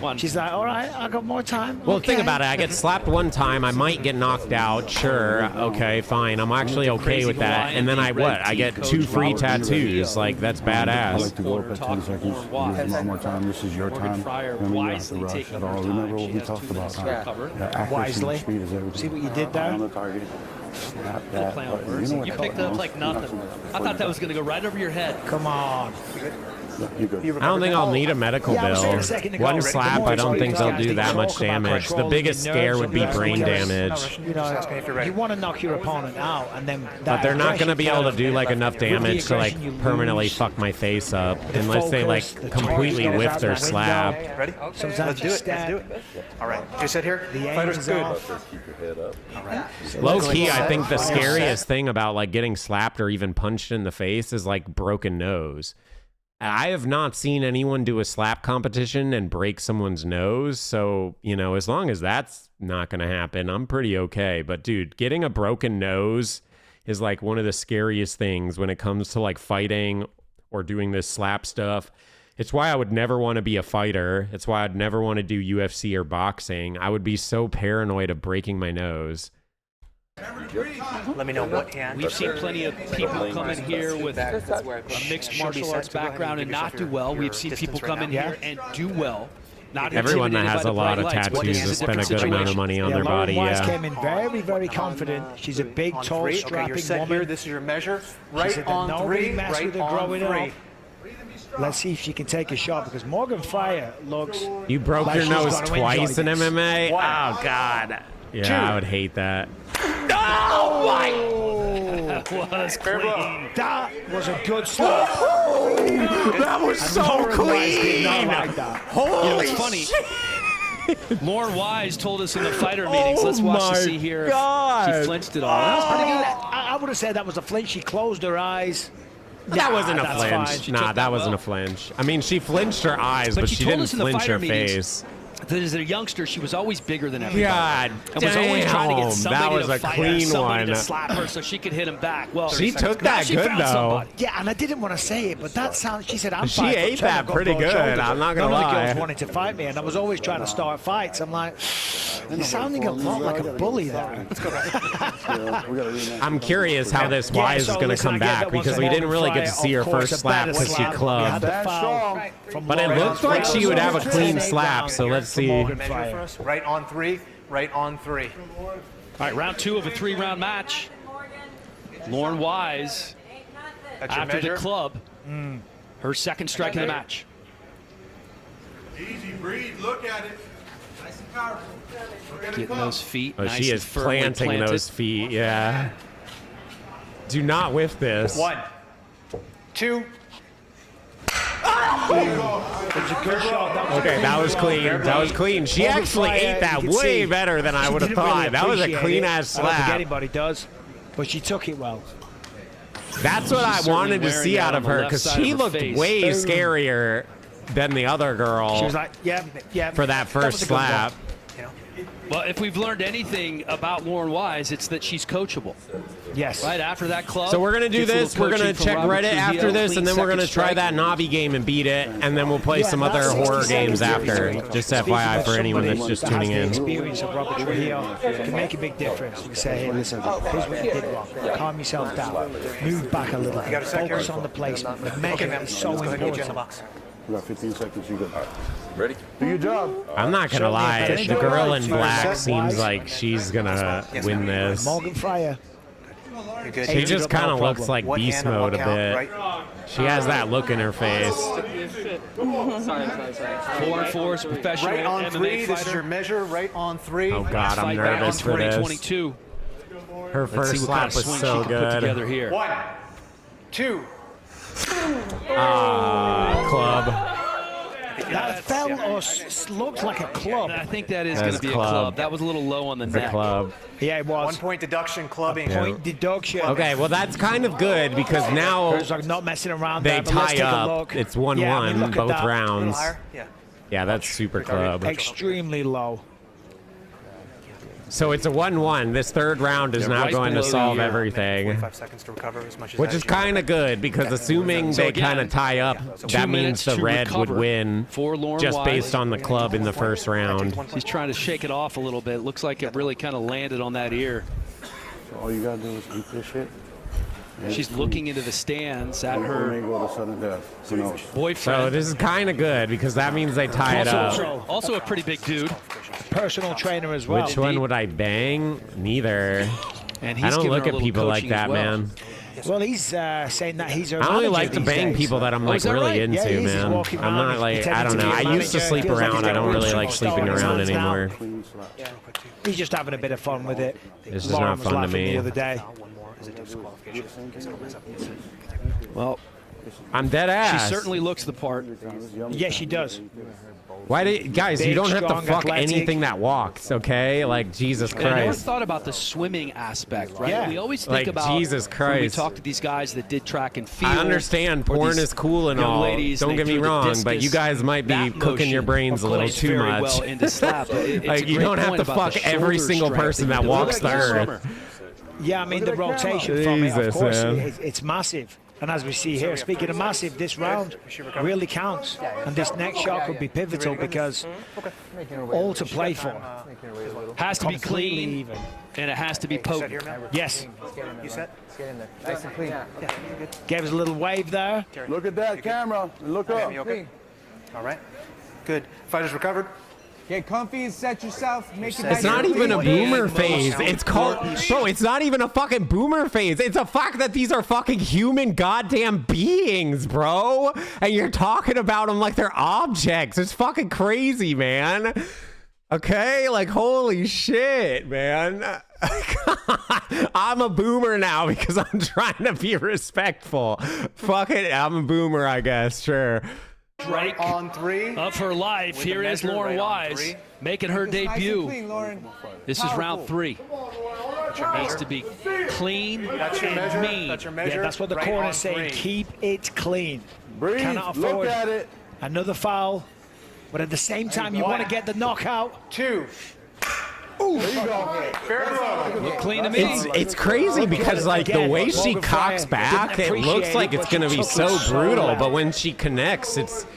Speaker 7: One.
Speaker 8: She's like, all right, I got more time.
Speaker 1: Well,
Speaker 8: okay.
Speaker 1: think about it. I get slapped one time. I might get knocked out. Sure. Okay, fine. I'm actually okay with that. And then I get 2 free tattoos. Like that's
Speaker 11: I'd
Speaker 1: badass.
Speaker 11: like to go up at 10 seconds. You have a lot more time. This is your
Speaker 7: Morgan
Speaker 11: time.
Speaker 7: Fryer
Speaker 11: Remember, you don't have to
Speaker 7: wisely
Speaker 11: rush
Speaker 7: taking
Speaker 11: at
Speaker 7: her
Speaker 11: all.
Speaker 7: time.
Speaker 11: Remember
Speaker 7: She
Speaker 11: what we
Speaker 7: has
Speaker 11: talked
Speaker 7: 2
Speaker 11: about.
Speaker 7: minutes to
Speaker 11: Huh?
Speaker 7: recover.
Speaker 11: The accuracy
Speaker 8: Wisely.
Speaker 11: and speed is everything.
Speaker 8: See what you did there?
Speaker 11: Eye on the target. Snap that.
Speaker 7: Play on
Speaker 11: But
Speaker 7: words.
Speaker 11: you know
Speaker 7: You
Speaker 11: what?
Speaker 7: picked up like nothing. I thought that was going to go right over your head.
Speaker 8: Come on.
Speaker 11: You're good.
Speaker 1: I don't think I'll need a medical
Speaker 8: Yeah, I was saying
Speaker 1: bill.
Speaker 8: a second ago,
Speaker 1: One
Speaker 8: Rick, the
Speaker 1: slap,
Speaker 8: more
Speaker 1: I don't
Speaker 8: you
Speaker 1: think
Speaker 8: guys
Speaker 1: they'll do that
Speaker 8: talk
Speaker 1: much
Speaker 8: about
Speaker 1: damage. The
Speaker 8: controlling
Speaker 1: biggest
Speaker 8: your
Speaker 1: scare
Speaker 8: nerves
Speaker 1: would be
Speaker 8: and
Speaker 1: brain
Speaker 8: everything.
Speaker 1: damage.
Speaker 8: You know, you want to knock your opponent out, and then
Speaker 1: But they're not going to be able to do like enough
Speaker 8: the
Speaker 1: damage to like
Speaker 8: aggression you
Speaker 1: permanently
Speaker 8: lose,
Speaker 1: fuck my face up unless they like
Speaker 8: focus, the
Speaker 1: completely
Speaker 8: target
Speaker 1: whiff
Speaker 8: goes
Speaker 1: their
Speaker 8: out the
Speaker 1: slap.
Speaker 8: window.
Speaker 10: Ready?
Speaker 8: Sometimes
Speaker 10: Let's do
Speaker 8: you
Speaker 10: it. Let's do it. All right. You sit here.
Speaker 8: The aim
Speaker 10: Fighter's
Speaker 8: is
Speaker 10: good.
Speaker 8: off.
Speaker 10: All right.
Speaker 1: Low key, I think the
Speaker 8: Fire
Speaker 1: scariest thing about like getting slapped or even punched in the face is like broken nose. I have not seen anyone do a slap competition and break someone's nose. So, you know, as long as that's not going to happen, I'm pretty okay. But dude, getting a broken nose is like one of the scariest things when it comes to like fighting or doing this slap stuff. It's why I would never want to be a fighter. It's why I'd never want to do UFC or boxing. I would be so paranoid of breaking my nose.
Speaker 10: Let me know what hand.
Speaker 7: We've seen plenty of people come in here with a mixed martial arts background and not do well. We've seen people come in here and do well. Not
Speaker 1: everyone that has a lot of tattoos has spent a good amount of money on their
Speaker 8: Lauren
Speaker 1: body.
Speaker 8: Wise
Speaker 1: Yeah.
Speaker 8: came in very, very confident. She's a big, tall, strapping
Speaker 10: Okay, you're set
Speaker 8: woman.
Speaker 10: here. This is your measure.
Speaker 8: She
Speaker 10: Right
Speaker 8: said that
Speaker 10: on
Speaker 8: nobody
Speaker 10: three.
Speaker 8: messed with
Speaker 10: Right
Speaker 8: her
Speaker 10: on
Speaker 8: growing
Speaker 10: three.
Speaker 8: up. Let's see if she can take a shot because Morgan Fire looks.
Speaker 1: You broke
Speaker 8: like
Speaker 1: your
Speaker 8: she's
Speaker 1: nose
Speaker 8: gonna
Speaker 1: twice in
Speaker 8: enjoy this.
Speaker 1: MMA?
Speaker 10: One.
Speaker 1: Oh, God. Yeah,
Speaker 10: Two.
Speaker 1: I would hate that.
Speaker 7: That was clean.
Speaker 8: That was a good slap.
Speaker 1: That was
Speaker 8: And
Speaker 1: so
Speaker 8: Lauren Wise did
Speaker 1: clean.
Speaker 8: not like that.
Speaker 1: Holy
Speaker 7: It's funny. Lauren Wise told us in the fighter meetings. Let's watch to
Speaker 1: my
Speaker 7: see here
Speaker 1: God.
Speaker 7: if she flinched at all. That was pretty good.
Speaker 8: I would have said that was a flinch. She closed her eyes.
Speaker 1: That wasn't a
Speaker 8: that's fine.
Speaker 1: flinch.
Speaker 7: She
Speaker 1: Nah,
Speaker 7: took
Speaker 1: that
Speaker 7: that
Speaker 1: wasn't
Speaker 7: well.
Speaker 1: a flinch. I mean, she flinched her eyes, but
Speaker 7: she
Speaker 1: she
Speaker 7: told
Speaker 1: didn't
Speaker 7: us in the
Speaker 1: flinch
Speaker 7: fighter
Speaker 1: her
Speaker 7: meetings
Speaker 1: face.
Speaker 7: that as a youngster, she was always bigger than everybody.
Speaker 1: God
Speaker 7: and was always trying to
Speaker 1: damn,
Speaker 7: get somebody
Speaker 1: that was
Speaker 7: to
Speaker 1: a
Speaker 7: fight
Speaker 1: clean
Speaker 7: her, somebody
Speaker 1: one.
Speaker 7: to slap her so she could hit him back. Well,
Speaker 1: She took
Speaker 7: now
Speaker 1: that
Speaker 7: she
Speaker 1: good,
Speaker 7: found
Speaker 1: though.
Speaker 7: somebody.
Speaker 8: Yeah, and I didn't want to say it, but that sounds. She said, "I'm."
Speaker 1: She
Speaker 8: 5'10",
Speaker 1: ate
Speaker 8: I've
Speaker 1: that
Speaker 8: got
Speaker 1: pretty
Speaker 8: broad
Speaker 1: good,
Speaker 8: shoulders."
Speaker 1: I'm not gonna
Speaker 8: None of
Speaker 1: lie.
Speaker 8: the girls wanted to fight me, and I was always trying to start fights. I'm like, you're sounding a lot like a bully there.
Speaker 1: I'm curious how this
Speaker 8: Yeah,
Speaker 1: Wise
Speaker 8: so
Speaker 1: is going to
Speaker 8: listen,
Speaker 1: come
Speaker 8: I get
Speaker 1: back
Speaker 8: that once
Speaker 1: because
Speaker 8: a
Speaker 1: we didn't
Speaker 8: Morgan
Speaker 1: really get to
Speaker 8: Fire,
Speaker 1: see her
Speaker 8: of course,
Speaker 1: first
Speaker 8: a
Speaker 1: slap
Speaker 8: better
Speaker 1: because she
Speaker 8: slap. We had
Speaker 1: clubbed.
Speaker 8: the foul from
Speaker 1: But it
Speaker 8: Lauren
Speaker 1: looked like she would have a clean slap, so let's see.
Speaker 10: Measure for us. Right on three. Right on three.
Speaker 7: All right, round 2 of a 3-round match. Lauren Wise,
Speaker 10: That's your
Speaker 7: after the
Speaker 10: measure.
Speaker 7: club, her second strike in the match.
Speaker 2: Easy, breathe, look at it. Nice and powerful. Look at it
Speaker 7: Getting
Speaker 2: come.
Speaker 7: those feet
Speaker 1: Oh,
Speaker 7: nice
Speaker 1: she
Speaker 7: and
Speaker 1: is
Speaker 7: firmly
Speaker 1: planting
Speaker 7: planted.
Speaker 1: those feet, yeah. Do not whiff this.
Speaker 10: 1, 2.
Speaker 1: Okay, that was clean. That was clean. She
Speaker 8: Morgan
Speaker 1: actually
Speaker 8: Fire,
Speaker 1: ate that
Speaker 8: you can
Speaker 1: way
Speaker 8: see
Speaker 1: better than I
Speaker 8: she
Speaker 1: would have
Speaker 8: didn't really
Speaker 1: thought. That was a
Speaker 8: appreciate
Speaker 1: clean
Speaker 8: it.
Speaker 1: ass
Speaker 8: I don't think
Speaker 1: slap.
Speaker 8: anybody does, but she took it well.
Speaker 1: That's what I
Speaker 7: She's
Speaker 1: wanted to
Speaker 7: certainly
Speaker 1: see
Speaker 7: wearing
Speaker 1: out
Speaker 7: that
Speaker 1: of
Speaker 7: on the
Speaker 1: her
Speaker 7: left
Speaker 1: because
Speaker 7: side
Speaker 1: she
Speaker 7: of her
Speaker 1: looked
Speaker 7: face.
Speaker 1: way
Speaker 8: Boom.
Speaker 1: scarier than the other girl
Speaker 8: She was like, yeah.
Speaker 1: for that
Speaker 8: was
Speaker 1: first
Speaker 8: a good one.
Speaker 1: slap.
Speaker 7: Well, if we've learned anything about Lauren Wise, it's that she's coachable.
Speaker 8: Yes.
Speaker 7: Right after that club.
Speaker 1: So we're gonna do
Speaker 7: gets a little
Speaker 1: this. We're gonna
Speaker 7: coaching from
Speaker 1: check
Speaker 7: Robert
Speaker 1: Reddit
Speaker 7: Trujillo,
Speaker 1: after this,
Speaker 7: clean
Speaker 1: and then we're gonna
Speaker 7: second
Speaker 1: try
Speaker 7: strike.
Speaker 1: that Navi game and beat it, and then we'll play some other horror games after. Just FYI for anyone that's just tuning
Speaker 8: The
Speaker 1: in.
Speaker 8: experience of Robert Trujillo can make a big difference. You can say, hey, listen, here's what you did wrong. Calm yourself down. Move back a little bit. Focus on the placement. The measurement is so
Speaker 10: Let's go ahead and get you in the
Speaker 8: important.
Speaker 10: box.
Speaker 11: We got 15 seconds. You good? Ready? Do your job.
Speaker 1: I'm not gonna lie, the girl in black seems like she's gonna win this.
Speaker 8: Morgan Fire.
Speaker 10: You're good.
Speaker 1: She just kind of looks like
Speaker 10: One
Speaker 1: beast
Speaker 10: hand on
Speaker 1: mode a
Speaker 10: one count,
Speaker 1: bit.
Speaker 10: right?
Speaker 1: She has that look in her face.
Speaker 7: 4-4 is a professional
Speaker 10: Right on
Speaker 7: MMA
Speaker 10: three. This is
Speaker 7: fighter.
Speaker 10: your measure. Right on three.
Speaker 1: Oh God, I'm
Speaker 7: Fight back
Speaker 1: nervous
Speaker 7: on
Speaker 1: for this.
Speaker 7: 2022.
Speaker 1: Her
Speaker 7: Let's
Speaker 1: first
Speaker 7: see what kind
Speaker 1: slap
Speaker 7: of
Speaker 1: was
Speaker 7: swing
Speaker 1: so
Speaker 7: she can put together
Speaker 1: good.
Speaker 7: here.
Speaker 10: 1, 2.
Speaker 1: Club.
Speaker 8: That fell or looked like a club.
Speaker 7: I think that is
Speaker 1: That's
Speaker 7: going to be a
Speaker 1: club.
Speaker 7: club. That was a little low on the
Speaker 1: The
Speaker 7: neck.
Speaker 1: club.
Speaker 8: Yeah, it
Speaker 10: 1
Speaker 8: was.
Speaker 10: point deduction clubbing.
Speaker 8: Point deduction.
Speaker 1: Okay, well that's kind of good because now
Speaker 8: There's like not messing around
Speaker 1: they
Speaker 8: there, but let's
Speaker 1: tie
Speaker 8: take a
Speaker 1: up.
Speaker 8: look.
Speaker 1: It's
Speaker 8: Yeah, I
Speaker 1: 1-1
Speaker 8: mean, look at
Speaker 1: both
Speaker 8: that.
Speaker 10: A little
Speaker 1: rounds.
Speaker 10: higher. Yeah.
Speaker 1: Yeah, that's super club.
Speaker 8: Extremely low.
Speaker 1: So it's a 1-1. This third round is
Speaker 7: Yeah,
Speaker 1: now
Speaker 7: right
Speaker 1: going to
Speaker 7: below
Speaker 1: solve
Speaker 7: the ear.
Speaker 1: everything,
Speaker 10: 45 seconds to recover as much as
Speaker 1: which
Speaker 10: that
Speaker 1: is
Speaker 10: as you
Speaker 1: kind of good because assuming
Speaker 7: So
Speaker 1: they
Speaker 7: again,
Speaker 1: kind of tie up,
Speaker 7: 2
Speaker 1: that means
Speaker 7: minutes
Speaker 1: the
Speaker 7: to
Speaker 1: red would
Speaker 7: recover
Speaker 1: win
Speaker 7: for Lauren
Speaker 1: just
Speaker 7: Wise.
Speaker 1: based on the club in the first round.
Speaker 7: She's trying to shake it off a little bit. Looks like it really kind of landed on that ear.
Speaker 11: So all you gotta do is eat this shit. and
Speaker 7: She's
Speaker 11: it's
Speaker 7: looking into the stands at
Speaker 11: clean. Or
Speaker 7: her
Speaker 11: may go to sudden death. Who knows?
Speaker 1: So
Speaker 7: boyfriend.
Speaker 1: this is kind of good because that means they tie it up.
Speaker 7: Also a pretty big dude.
Speaker 8: Personal trainer as well.
Speaker 1: Which one would I bang? Neither.
Speaker 7: And
Speaker 1: I
Speaker 7: he's
Speaker 1: don't
Speaker 7: giving
Speaker 1: look
Speaker 7: her a
Speaker 1: at
Speaker 7: little
Speaker 1: people like
Speaker 7: coaching
Speaker 1: that,
Speaker 7: as well.
Speaker 1: man.
Speaker 8: Well, he's saying that he's a
Speaker 1: I only
Speaker 8: manager
Speaker 1: like to
Speaker 8: these
Speaker 1: bang
Speaker 8: days.
Speaker 1: people that I'm
Speaker 7: Oh,
Speaker 1: like
Speaker 7: is that
Speaker 1: really
Speaker 7: right?
Speaker 1: into,
Speaker 8: Yeah, he is. He's
Speaker 1: man.
Speaker 8: walking
Speaker 1: I'm
Speaker 8: around
Speaker 1: not like, I
Speaker 8: pretending
Speaker 1: don't
Speaker 8: to
Speaker 1: know.
Speaker 8: be a
Speaker 1: I used to
Speaker 8: manager.
Speaker 1: sleep
Speaker 8: Feels like
Speaker 1: around.
Speaker 8: he's
Speaker 1: I don't
Speaker 8: got
Speaker 1: really
Speaker 8: a
Speaker 1: like
Speaker 8: star
Speaker 1: sleeping
Speaker 8: in his
Speaker 1: around
Speaker 8: hands now.
Speaker 1: anymore.
Speaker 11: Clean slaps.
Speaker 8: He's just having a bit of fun with it.
Speaker 1: It's just
Speaker 8: Lauren
Speaker 1: not
Speaker 8: was
Speaker 1: fun to
Speaker 8: laughing
Speaker 1: me.
Speaker 8: the other day.
Speaker 10: One more is a disqualification.
Speaker 7: Well,
Speaker 1: I'm dead
Speaker 7: she
Speaker 1: ass.
Speaker 7: certainly looks the part.
Speaker 8: Yes, she does.
Speaker 1: Why do guys? You
Speaker 8: Big,
Speaker 1: don't have to
Speaker 8: strong,
Speaker 1: fuck
Speaker 8: athletic.
Speaker 1: anything that walks, okay? Like Jesus
Speaker 7: And I never
Speaker 1: Christ.
Speaker 7: thought about the swimming aspect, right?
Speaker 8: Yeah.
Speaker 7: We always think
Speaker 1: Like,
Speaker 7: about
Speaker 1: Jesus
Speaker 7: when we
Speaker 1: Christ.
Speaker 7: talk to these guys that did track and field.
Speaker 1: I understand
Speaker 7: or
Speaker 1: porn
Speaker 7: these
Speaker 1: is cool and
Speaker 7: young
Speaker 1: all.
Speaker 7: ladies,
Speaker 1: Don't
Speaker 7: and
Speaker 1: get
Speaker 7: they
Speaker 1: me
Speaker 7: threw the
Speaker 1: wrong, but you
Speaker 7: discus.
Speaker 1: guys might be
Speaker 7: That
Speaker 1: cooking your
Speaker 7: motion,
Speaker 1: brains a
Speaker 7: of
Speaker 1: little
Speaker 7: course,
Speaker 1: too
Speaker 7: very
Speaker 1: much.
Speaker 7: well into slap. It's
Speaker 1: Like,
Speaker 7: a
Speaker 1: you
Speaker 7: great
Speaker 1: don't have
Speaker 7: point
Speaker 1: to
Speaker 7: about the
Speaker 1: fuck every
Speaker 7: shoulder
Speaker 1: single
Speaker 7: strength
Speaker 1: person
Speaker 7: that
Speaker 1: that
Speaker 7: you
Speaker 1: walks
Speaker 7: do.
Speaker 1: the earth.
Speaker 8: Yeah, I mean, the rotation from it, of
Speaker 1: Jesus,
Speaker 8: course,
Speaker 1: man.
Speaker 8: it's massive. And as we see here, speaking of massive, this round really counts. And this next shot could be pivotal because all to play for.
Speaker 7: Has to be
Speaker 8: Completely
Speaker 7: clean,
Speaker 8: even.
Speaker 7: and it has to be potent.
Speaker 8: Yes.
Speaker 10: You set?
Speaker 4: Nice and clean.
Speaker 8: Gave us a little wave there.
Speaker 11: Look at that camera. Look up.
Speaker 10: You okay? All right. Good. Fighters recovered.
Speaker 2: Get comfy and set yourself. Make it
Speaker 1: It's not even a boomer phase. It's called, bro, it's not even a fucking boomer phase. It's a fact that these are fucking human goddamn beings, bro. And you're talking about them like they're objects. It's fucking crazy, man. Okay? Like, holy shit, man. I'm a boomer now because I'm trying to be respectful. Fuck it. I'm a boomer, I guess. Sure.
Speaker 10: Right on 3.
Speaker 7: Of her life, here is
Speaker 10: measure,
Speaker 7: Lauren
Speaker 10: right on
Speaker 7: Wise
Speaker 10: 3.
Speaker 7: making her
Speaker 2: Nice and
Speaker 7: debut.
Speaker 2: clean, Lauren.
Speaker 7: This is round 3. Needs to be clean
Speaker 10: That's your
Speaker 7: and
Speaker 10: measure.
Speaker 7: mean.
Speaker 10: That's your measure.
Speaker 8: Yeah, that's what the
Speaker 10: right
Speaker 8: corner's
Speaker 10: on
Speaker 8: saying.
Speaker 10: 3.
Speaker 8: Keep it clean.
Speaker 11: Breathe.
Speaker 8: Cannot
Speaker 11: Look
Speaker 8: afford
Speaker 11: at it.
Speaker 8: another foul. But at the same time, you want to get the knockout.
Speaker 10: 2.
Speaker 11: There you go.
Speaker 10: Fair blow.
Speaker 7: Look clean to me.
Speaker 1: It's crazy because like the way she
Speaker 8: Morgan
Speaker 1: cocks
Speaker 8: Fryer
Speaker 1: back,
Speaker 8: didn't
Speaker 1: it looks
Speaker 8: appreciate
Speaker 1: like
Speaker 8: it,
Speaker 1: it's
Speaker 8: but
Speaker 1: gonna
Speaker 8: she
Speaker 1: be
Speaker 8: took
Speaker 1: so
Speaker 8: it so
Speaker 1: brutal.
Speaker 8: well.
Speaker 1: But when she connects,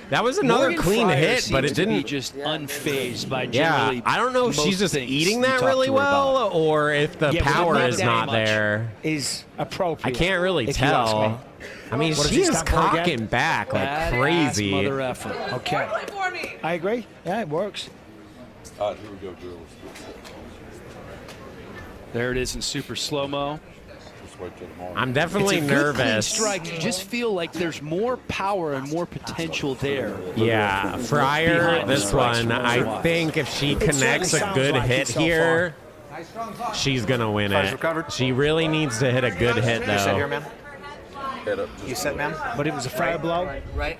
Speaker 1: that was another
Speaker 7: Morgan
Speaker 1: clean
Speaker 7: Fryer
Speaker 1: hit, but
Speaker 7: seems
Speaker 1: it
Speaker 7: to be
Speaker 1: didn't.
Speaker 7: just unfazed by
Speaker 1: Yeah,
Speaker 7: generally
Speaker 1: I don't know if she's
Speaker 7: most
Speaker 1: just
Speaker 7: things
Speaker 1: eating
Speaker 7: you
Speaker 1: that
Speaker 7: talk
Speaker 1: really
Speaker 7: to her about.
Speaker 1: well or if the
Speaker 8: Yeah, but
Speaker 1: power
Speaker 8: not
Speaker 1: is
Speaker 8: that
Speaker 1: not
Speaker 8: much.
Speaker 1: there.
Speaker 8: Is appropriate.
Speaker 1: I can't really
Speaker 8: if you ask me.
Speaker 1: tell. I mean,
Speaker 8: What does
Speaker 1: she
Speaker 8: he
Speaker 1: is
Speaker 8: stand for again?
Speaker 1: cocking back like
Speaker 7: Badass
Speaker 1: crazy.
Speaker 7: mother effort.
Speaker 8: Okay. I agree. Yeah, it works.
Speaker 11: All right, here we go, girls.
Speaker 7: There it is in super slow-mo.
Speaker 11: Just wait till tomorrow.
Speaker 1: I'm definitely
Speaker 7: It's a good, clean
Speaker 1: nervous.
Speaker 7: strike. You just feel like there's more power and more potential there.
Speaker 1: Yeah, Fryer,
Speaker 7: Behind the
Speaker 1: this
Speaker 7: strikes
Speaker 1: one,
Speaker 7: from
Speaker 1: I
Speaker 7: Wise.
Speaker 1: think if she
Speaker 8: certainly
Speaker 1: connects a
Speaker 8: sounds
Speaker 1: good
Speaker 8: like
Speaker 1: hit
Speaker 8: it so
Speaker 1: here,
Speaker 2: Nice strong clock.
Speaker 1: she's gonna win
Speaker 10: Fighters
Speaker 1: it.
Speaker 10: recovered.
Speaker 1: She really needs to hit a good hit
Speaker 10: You set here,
Speaker 1: though.
Speaker 10: ma'am. You set, ma'am.
Speaker 8: But it was a fair blow.
Speaker 10: Right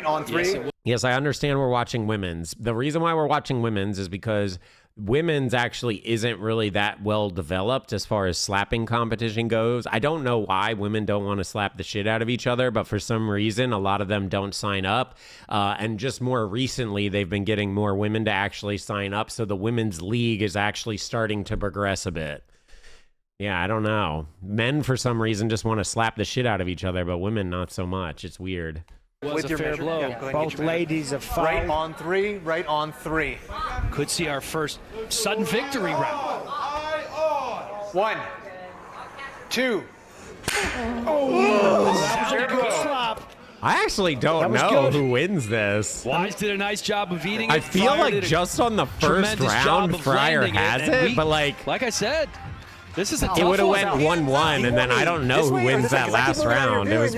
Speaker 10: on 3.
Speaker 1: Yes, I understand we're watching women's. The reason why we're watching women's is because women's actually isn't really that well developed as far as slapping competition goes. I don't know why women don't want to slap the shit out of each other, but for some reason, a lot of them don't sign up. And just more recently, they've been getting more women to actually sign up. So the women's league is actually starting to progress a bit. Yeah, I don't know. Men, for some reason, just want to slap the shit out of each other, but women, not so much. It's weird.
Speaker 7: Was
Speaker 10: With
Speaker 7: a
Speaker 10: your
Speaker 7: fair
Speaker 10: measure.
Speaker 7: blow.
Speaker 10: Yeah, go ahead and
Speaker 8: Both
Speaker 10: get your measure.
Speaker 8: ladies have fouled.
Speaker 10: Right on 3. Right on 3.
Speaker 7: Could see our first sudden victory round.
Speaker 10: 1, 2.
Speaker 8: That was a good slap.
Speaker 1: I actually don't
Speaker 8: That was
Speaker 1: know
Speaker 8: good.
Speaker 1: who wins this.
Speaker 7: Wise did a nice job of eating it.
Speaker 1: I feel
Speaker 7: Fryer
Speaker 1: like
Speaker 7: did a
Speaker 1: just on the first
Speaker 7: tremendous job
Speaker 1: round,
Speaker 7: of
Speaker 1: Fryer
Speaker 7: landing
Speaker 1: has
Speaker 7: and
Speaker 1: it,
Speaker 7: we-
Speaker 1: but like
Speaker 7: I said, this is a tough
Speaker 1: it would have
Speaker 7: one.
Speaker 1: went 1-1, and then I don't know who wins that last round. It was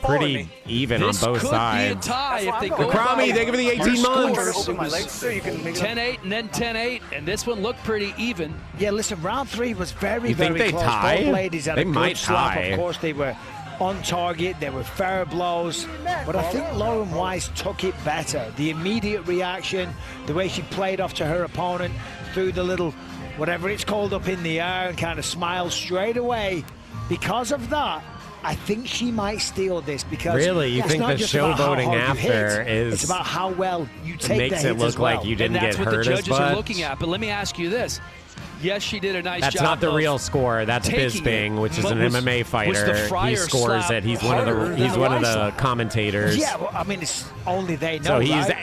Speaker 1: pretty even on
Speaker 7: This
Speaker 1: both
Speaker 7: could
Speaker 1: sides.
Speaker 7: be a tie if they go
Speaker 1: Cromie, thank you for the 18 months.
Speaker 7: scores.
Speaker 10: Open my legs so you can make
Speaker 7: 10-8 and then 10-8, and this one looked pretty even.
Speaker 8: Yeah, listen, round 3 was very,
Speaker 1: You think
Speaker 8: very
Speaker 1: they
Speaker 8: close.
Speaker 1: tie?
Speaker 8: Both ladies had
Speaker 1: They
Speaker 8: a good
Speaker 1: might
Speaker 8: slap.
Speaker 1: tie.
Speaker 8: Of course, they were on target. There were fair blows. But I think Lauren Wise took it better. The immediate reaction, the way she played off to her opponent, threw the little, whatever it's called, up in the air and kind of smiled straight away. Because of that, I think she might steal this because
Speaker 1: Really? You
Speaker 8: it's
Speaker 1: think
Speaker 8: not
Speaker 1: the
Speaker 8: just about how
Speaker 1: showboating
Speaker 8: hard you
Speaker 1: after
Speaker 8: hit,
Speaker 1: is-
Speaker 8: it's about how well you take
Speaker 1: makes
Speaker 8: the
Speaker 1: it
Speaker 8: hit
Speaker 1: look
Speaker 8: as well.
Speaker 1: like you didn't
Speaker 7: And that's
Speaker 1: get
Speaker 7: what the
Speaker 1: hurt as
Speaker 7: judges are
Speaker 1: much.
Speaker 7: looking at. But let me ask you this. Yes, she did a nice
Speaker 1: That's
Speaker 7: job.
Speaker 1: not the
Speaker 7: of
Speaker 1: real score. That's
Speaker 7: taking
Speaker 1: Bisping,
Speaker 7: it.
Speaker 1: which is
Speaker 7: But
Speaker 1: an
Speaker 7: was-
Speaker 1: MMA
Speaker 7: was
Speaker 1: fighter.
Speaker 7: the
Speaker 1: He
Speaker 7: Fryer
Speaker 1: scores
Speaker 7: slap
Speaker 1: it. He's one of
Speaker 7: harder
Speaker 1: the
Speaker 7: than
Speaker 1: he's one of
Speaker 7: Wise
Speaker 1: the
Speaker 7: slap?
Speaker 1: commentators.
Speaker 8: Yeah, well, I mean, it's only they know,
Speaker 1: So he's
Speaker 8: right?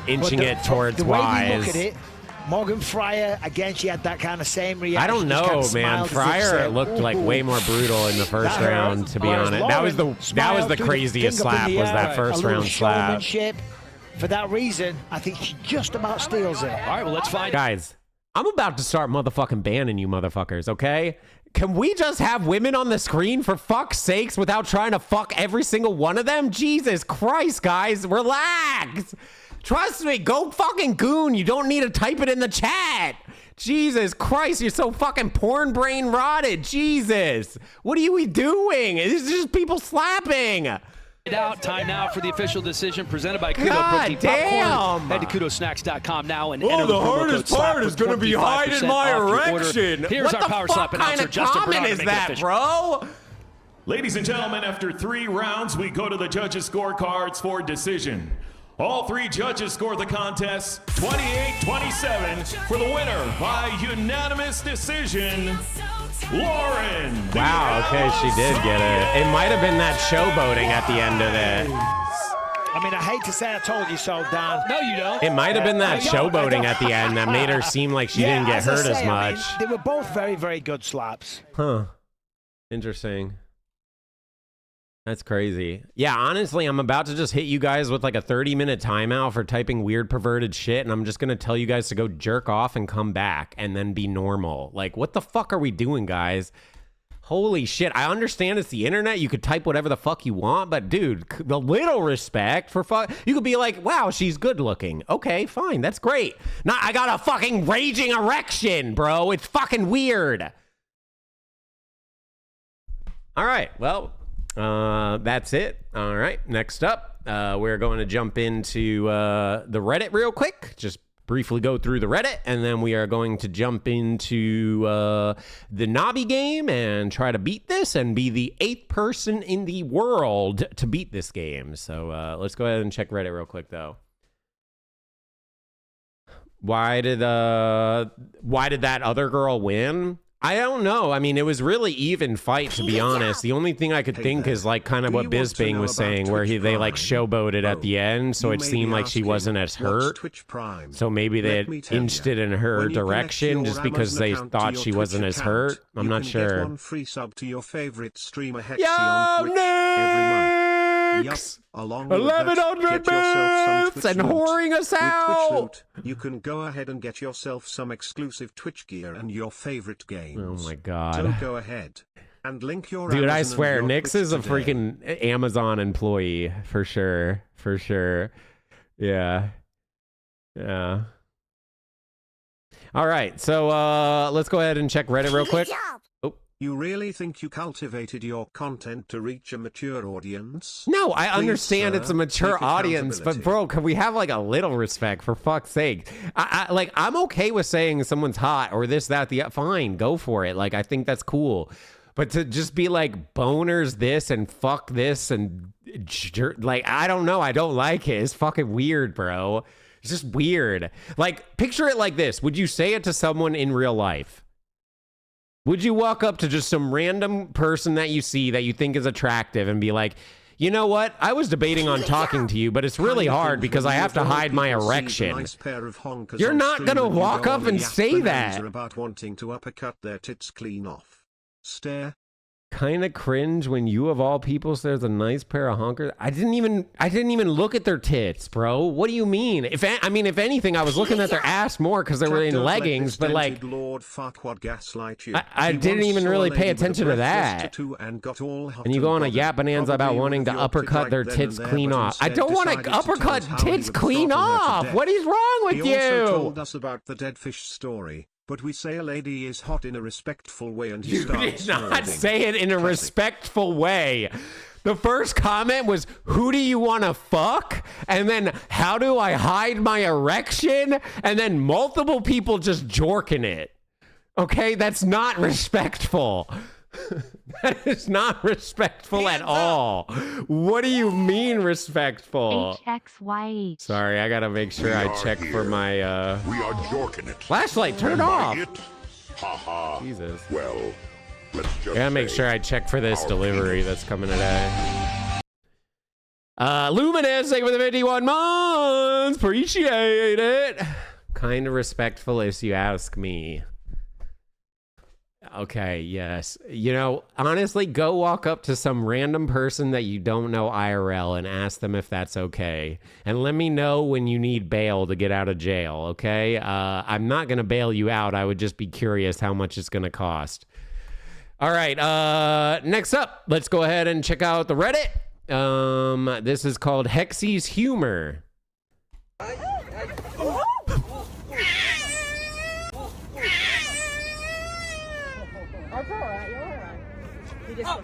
Speaker 1: inching
Speaker 8: But
Speaker 1: it towards
Speaker 8: the way
Speaker 1: Wise.
Speaker 8: you look at it, Morgan Fryer, again, she had that kind of same reaction.
Speaker 1: I don't
Speaker 8: Just kind
Speaker 1: know,
Speaker 8: of
Speaker 1: man.
Speaker 8: smiled as if
Speaker 1: Fryer
Speaker 8: saying,
Speaker 1: looked like
Speaker 8: "Ooh,
Speaker 1: way more brutal in the first
Speaker 8: that hurt."
Speaker 1: round, to be
Speaker 8: Whereas
Speaker 1: honest. That was the
Speaker 8: Lauren
Speaker 1: that
Speaker 8: smiled, threw the
Speaker 1: craziest
Speaker 8: finger up in
Speaker 1: slap
Speaker 8: the
Speaker 1: was
Speaker 8: air,
Speaker 1: that first
Speaker 8: a little
Speaker 1: round slap.
Speaker 8: showmanship. For that reason, I think she just about steals it.
Speaker 7: All right, well, let's find
Speaker 1: Guys, I'm about to start motherfucking banning you motherfuckers, okay? Can we just have women on the screen for fuck's sakes without trying to fuck every single one of them? Jesus Christ, guys, relax. Trust me, go fucking goon. You don't need to type it in the chat. Jesus Christ, you're so fucking porn brain rotted. Jesus. What are we doing? This is just people slapping.
Speaker 7: Out time now for the official decision presented by Kudo
Speaker 1: God
Speaker 7: Protein
Speaker 1: damn.
Speaker 7: Popcorn. Head to kudosnacks.com now and enter
Speaker 1: Oh, the
Speaker 7: promo code
Speaker 1: hardest
Speaker 7: SLAP
Speaker 1: part
Speaker 7: for
Speaker 1: is going to be
Speaker 7: 25%
Speaker 1: hiding my
Speaker 7: off your order.
Speaker 1: erection.
Speaker 7: Here's
Speaker 1: What
Speaker 7: our
Speaker 1: the
Speaker 7: Power
Speaker 1: fuck
Speaker 7: Slap
Speaker 1: kind
Speaker 7: announcer,
Speaker 1: of
Speaker 7: Justin
Speaker 1: comment
Speaker 7: Bernard,
Speaker 1: is
Speaker 7: to make it
Speaker 1: that,
Speaker 7: official.
Speaker 1: bro?
Speaker 12: Ladies and gentlemen, after 3 rounds, we go to the judges' scorecards for decision. All 3 judges scored the contest 28-27 for the winner by unanimous decision, Lauren.
Speaker 1: Wow, okay, she did get it. It might have been that showboating at the end of it.
Speaker 8: I mean, I hate to say I told you so, Dan.
Speaker 7: No, you don't.
Speaker 1: It might have been that
Speaker 8: I don't.
Speaker 1: showboating at the end that made her seem like she didn't get
Speaker 8: I
Speaker 1: hurt as
Speaker 8: say, I mean,
Speaker 1: much.
Speaker 8: they were both very, very good slaps.
Speaker 1: Huh. Interesting. That's crazy. Yeah, honestly, I'm about to just hit you guys with like a 30-minute timeout for typing weird perverted shit, and I'm just going to tell you guys to go jerk off and come back and then be normal. Like, what the fuck are we doing, guys? Holy shit. I understand it's the internet. You could type whatever the fuck you want, but dude, the little respect for fuck. You could be like, wow, she's good looking. Okay, fine. That's great. Not, I got a fucking raging erection, bro. It's fucking weird. All right. Well, that's it. All right. Next up, we're going to jump into the Reddit real quick. Just briefly go through the Reddit, and then we are going to jump into the Navi game and try to beat this and be the 8th person in the world to beat this game. So let's go ahead and check Reddit real quick, though. Why did that other girl win? I don't know. I mean, it was really even fight, to be honest. The only thing I could think is like kind of what Bizbang was saying, where they like showboated at the end, so it seemed like she wasn't as hurt. So maybe they inched it in her direction just because they thought she wasn't as hurt. I'm not sure.
Speaker 6: Get one free sub to your favorite streamer Hexy on Twitch every month. Yup, along with
Speaker 1: 1100 bits and whoring us out.
Speaker 6: With Twitch Loot, you can go ahead and get yourself some exclusive Twitch gear and your favorite games.
Speaker 1: Oh my god.
Speaker 6: So go ahead and link your
Speaker 1: Dude,
Speaker 6: Amazon
Speaker 1: I swear,
Speaker 6: and your
Speaker 1: Nyx
Speaker 6: Twitch
Speaker 1: is a
Speaker 6: today.
Speaker 1: freaking Amazon employee for sure. For sure. Yeah. Yeah. All right, so let's go ahead and check Reddit real quick.
Speaker 6: You really think you cultivated your content to reach a mature audience?
Speaker 1: No, I
Speaker 6: Please,
Speaker 1: understand
Speaker 6: sir,
Speaker 1: it's a mature
Speaker 6: take
Speaker 1: audience, but
Speaker 6: accountability.
Speaker 1: bro, can we have like a little respect for fuck's sake? I'm okay with saying someone's hot or this, that, the fine, go for it. Like, I think that's cool. But to just be like boners this and fuck this and like, I don't know, I don't like it. It's fucking weird, bro. It's just weird. Like, picture it like this. Would you say it to someone in real life? Would you walk up to just some random person that you see that you think is attractive and be like, you know what? I was debating on talking to you, but it's really hard because I have to hide my erection. You're not going to walk up and say that.
Speaker 6: About wanting to uppercut their tits clean off. Stare.
Speaker 1: Kind of cringe when you of all people says a nice pair of honkers. I didn't even look at their tits, bro. What do you mean? If anything, I was looking at their ass more because they were in leggings, but like,
Speaker 6: Lord fuckwad gaslight you.
Speaker 1: I didn't even really pay attention to that. And you go on a yap bonanza about wanting to uppercut their tits clean off. I don't want to uppercut tits clean off. What is wrong with
Speaker 6: He also
Speaker 1: you?
Speaker 6: told us about the dead fish story. But we say a lady is hot in a respectful way and he
Speaker 1: You
Speaker 6: starts
Speaker 1: did not
Speaker 6: snorting.
Speaker 1: say it in a respectful way. The first comment was, who do you want to fuck? And then, how do I hide my erection? And then multiple people just jorking it. Okay, that's not respectful. That is not respectful at all. What do you mean respectful?
Speaker 5: HXYH.
Speaker 1: Sorry, I gotta make sure I check for my
Speaker 13: We are jorking it.
Speaker 1: flashlight. Turn it off.
Speaker 13: Ha ha.
Speaker 1: Jesus.
Speaker 13: Well, let's just
Speaker 1: I gotta make
Speaker 13: say
Speaker 1: sure I check for this
Speaker 13: our
Speaker 1: delivery
Speaker 13: penis.
Speaker 1: that's coming today. Luminous, thank you for the 51 months. Appreciate it. Kind of respectful if you ask me. Okay, yes. You know, honestly, go walk up to some random person that you don't know IRL and ask them if that's okay. And let me know when you need bail to get out of jail, okay? I'm not going to bail you out. I would just be curious how much it's going to cost. All right, next up, let's go ahead and check out the Reddit. This is called Hexy's Humor.
Speaker 2: That's alright, you're alright. You just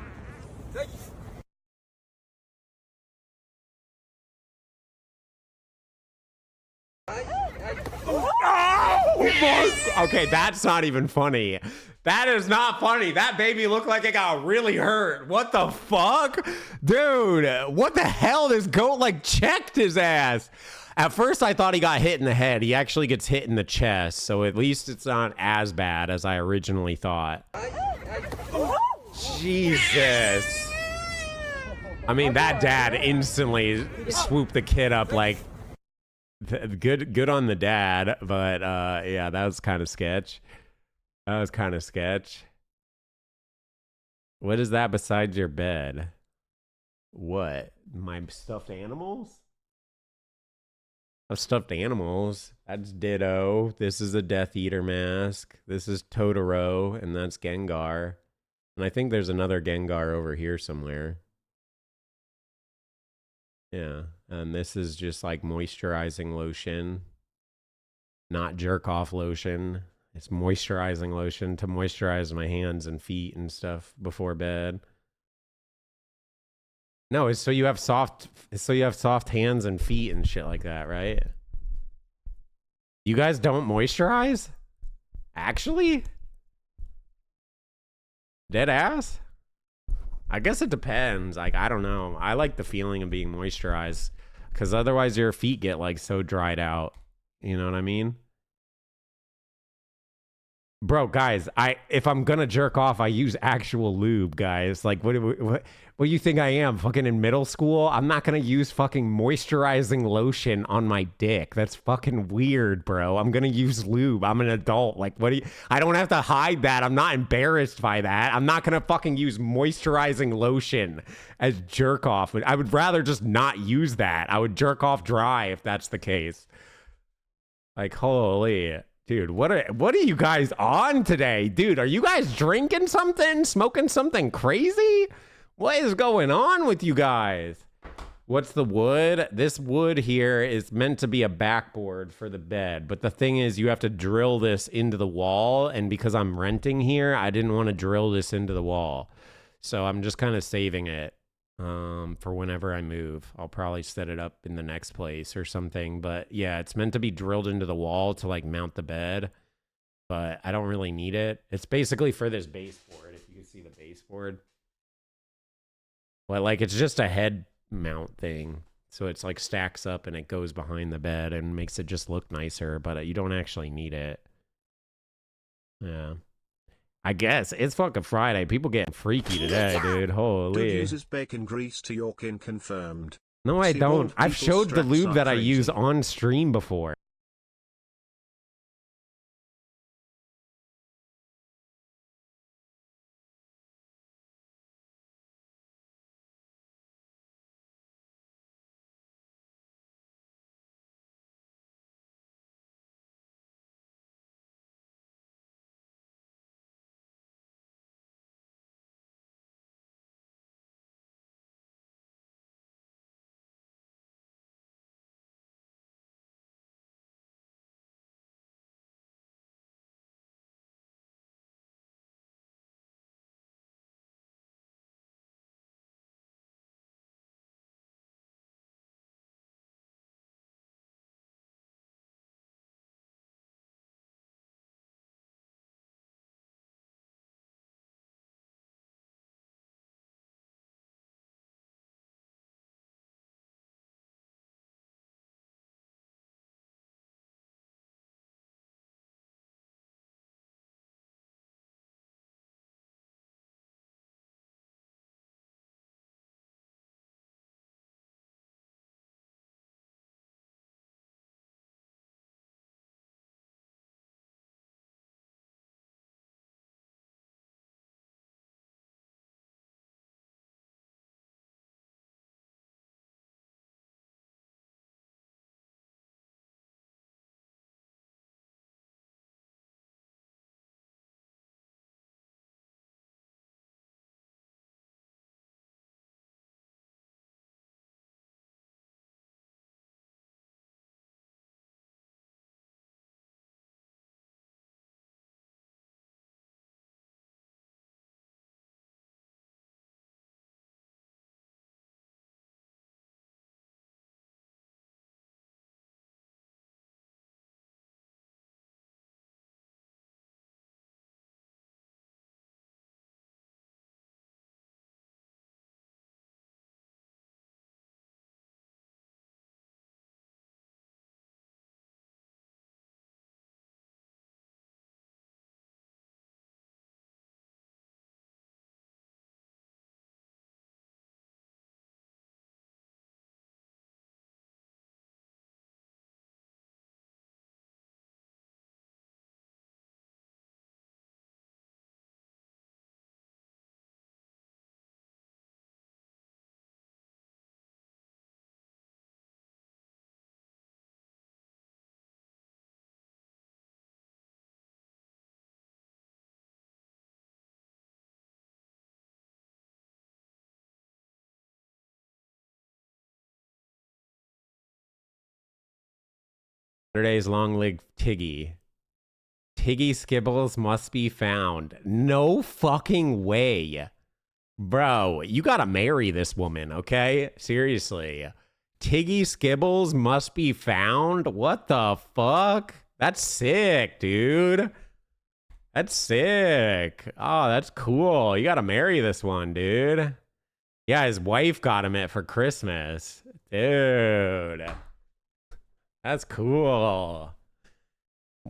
Speaker 1: my. Okay, that's not even funny. That is not funny. That baby looked like it got really hurt. What the fuck? Dude, what the hell? This goat like checked his ass. At first, I thought he got hit in the head. He actually gets hit in the chest. So at least it's not as bad as I originally thought. Jesus. I mean, that dad instantly swooped the kid up like, good on the dad. But yeah, that was kind of sketch. That was kind of sketch. What is that besides your bed? What? My stuffed animals? Oh, stuffed animals. That's Ditto. This is a Death Eater mask. This is Totoro, and that's Gengar. And I think there's another Gengar over here somewhere. Yeah, and this is just like moisturizing lotion. Not jerk off lotion. It's moisturizing lotion to moisturize my hands and feet and stuff before bed. No, it's so you have soft hands and feet and shit like that, right? You guys don't moisturize? Actually? Dead ass? I guess it depends. Like, I don't know. I like the feeling of being moisturized because otherwise your feet get like so dried out. You know what I mean? Bro, guys, if I'm gonna jerk off, I use actual lube, guys. Like, what do you think I am? Fucking in middle school? I'm not gonna use fucking moisturizing lotion on my dick. That's fucking weird, bro. I'm gonna use lube. I'm an adult. Like, what do you? I don't have to hide that. I'm not embarrassed by that. I'm not gonna fucking use moisturizing lotion as jerk off. I would rather just not use that. I would jerk off dry if that's the case. Like, holy. Dude, what are you guys on today? Dude, are you guys drinking something? Smoking something crazy? What is going on with you guys? What's the wood? This wood here is meant to be a backboard for the bed. But the thing is, you have to drill this into the wall. And because I'm renting here, I didn't want to drill this into the wall. So I'm just kind of saving it for whenever I move. I'll probably set it up in the next place or something. But yeah, it's meant to be drilled into the wall to like mount the bed. But I don't really need it. It's basically for this baseboard, if you can see the baseboard. But like, it's just a head mount thing. So it's like stacks up and it goes behind the bed and makes it just look nicer. But you don't actually need it. Yeah. I guess it's fucking Friday. People getting freaky today, dude. Holy.
Speaker 6: Dude uses bacon grease to York in confirmed.
Speaker 1: No, I
Speaker 6: See,
Speaker 1: don't.
Speaker 6: bald
Speaker 1: I've
Speaker 6: people's
Speaker 1: showed the
Speaker 6: strats
Speaker 1: lube
Speaker 6: are
Speaker 1: that I
Speaker 6: crazy.
Speaker 1: use on stream before. Saturday's long leg Tiggy. Tiggy Skibbles must be found. No fucking way. Bro, you gotta marry this woman, okay? Seriously. Tiggy Skibbles must be found? What the fuck? That's sick, dude. That's sick. Oh, that's cool. You gotta marry this one, dude. Yeah, his wife got him it for Christmas. Dude. That's cool.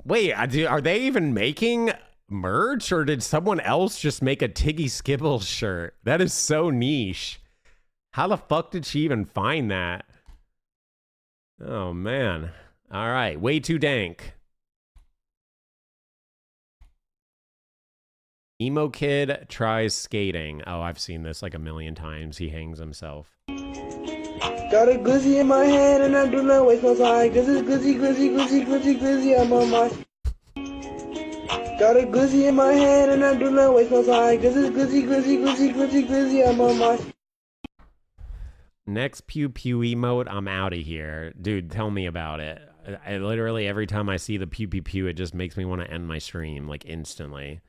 Speaker 1: Wait, are they even making merch, or did someone else just make a Tiggy Skibbles shirt? That is so niche. How the fuck did she even find that? Oh, man. All right, way too dank. Emo kid tries skating. Oh, I've seen this like a million times. He hangs himself.
Speaker 4: Got a glizzy in my hand and I do not waste my time. Cause it's glizzy, glizzy, glizzy, glizzy, glizzy, I'm on my... Got a glizzy in my hand and I do not waste my time. Cause it's glizzy, glizzy, glizzy, glizzy, glizzy, I'm on my...
Speaker 1: Next pew pew emote, I'm out of here. Dude, tell me about it. I literally, every time I see the pew pew pew, it just makes me want to end my stream, like, instantly.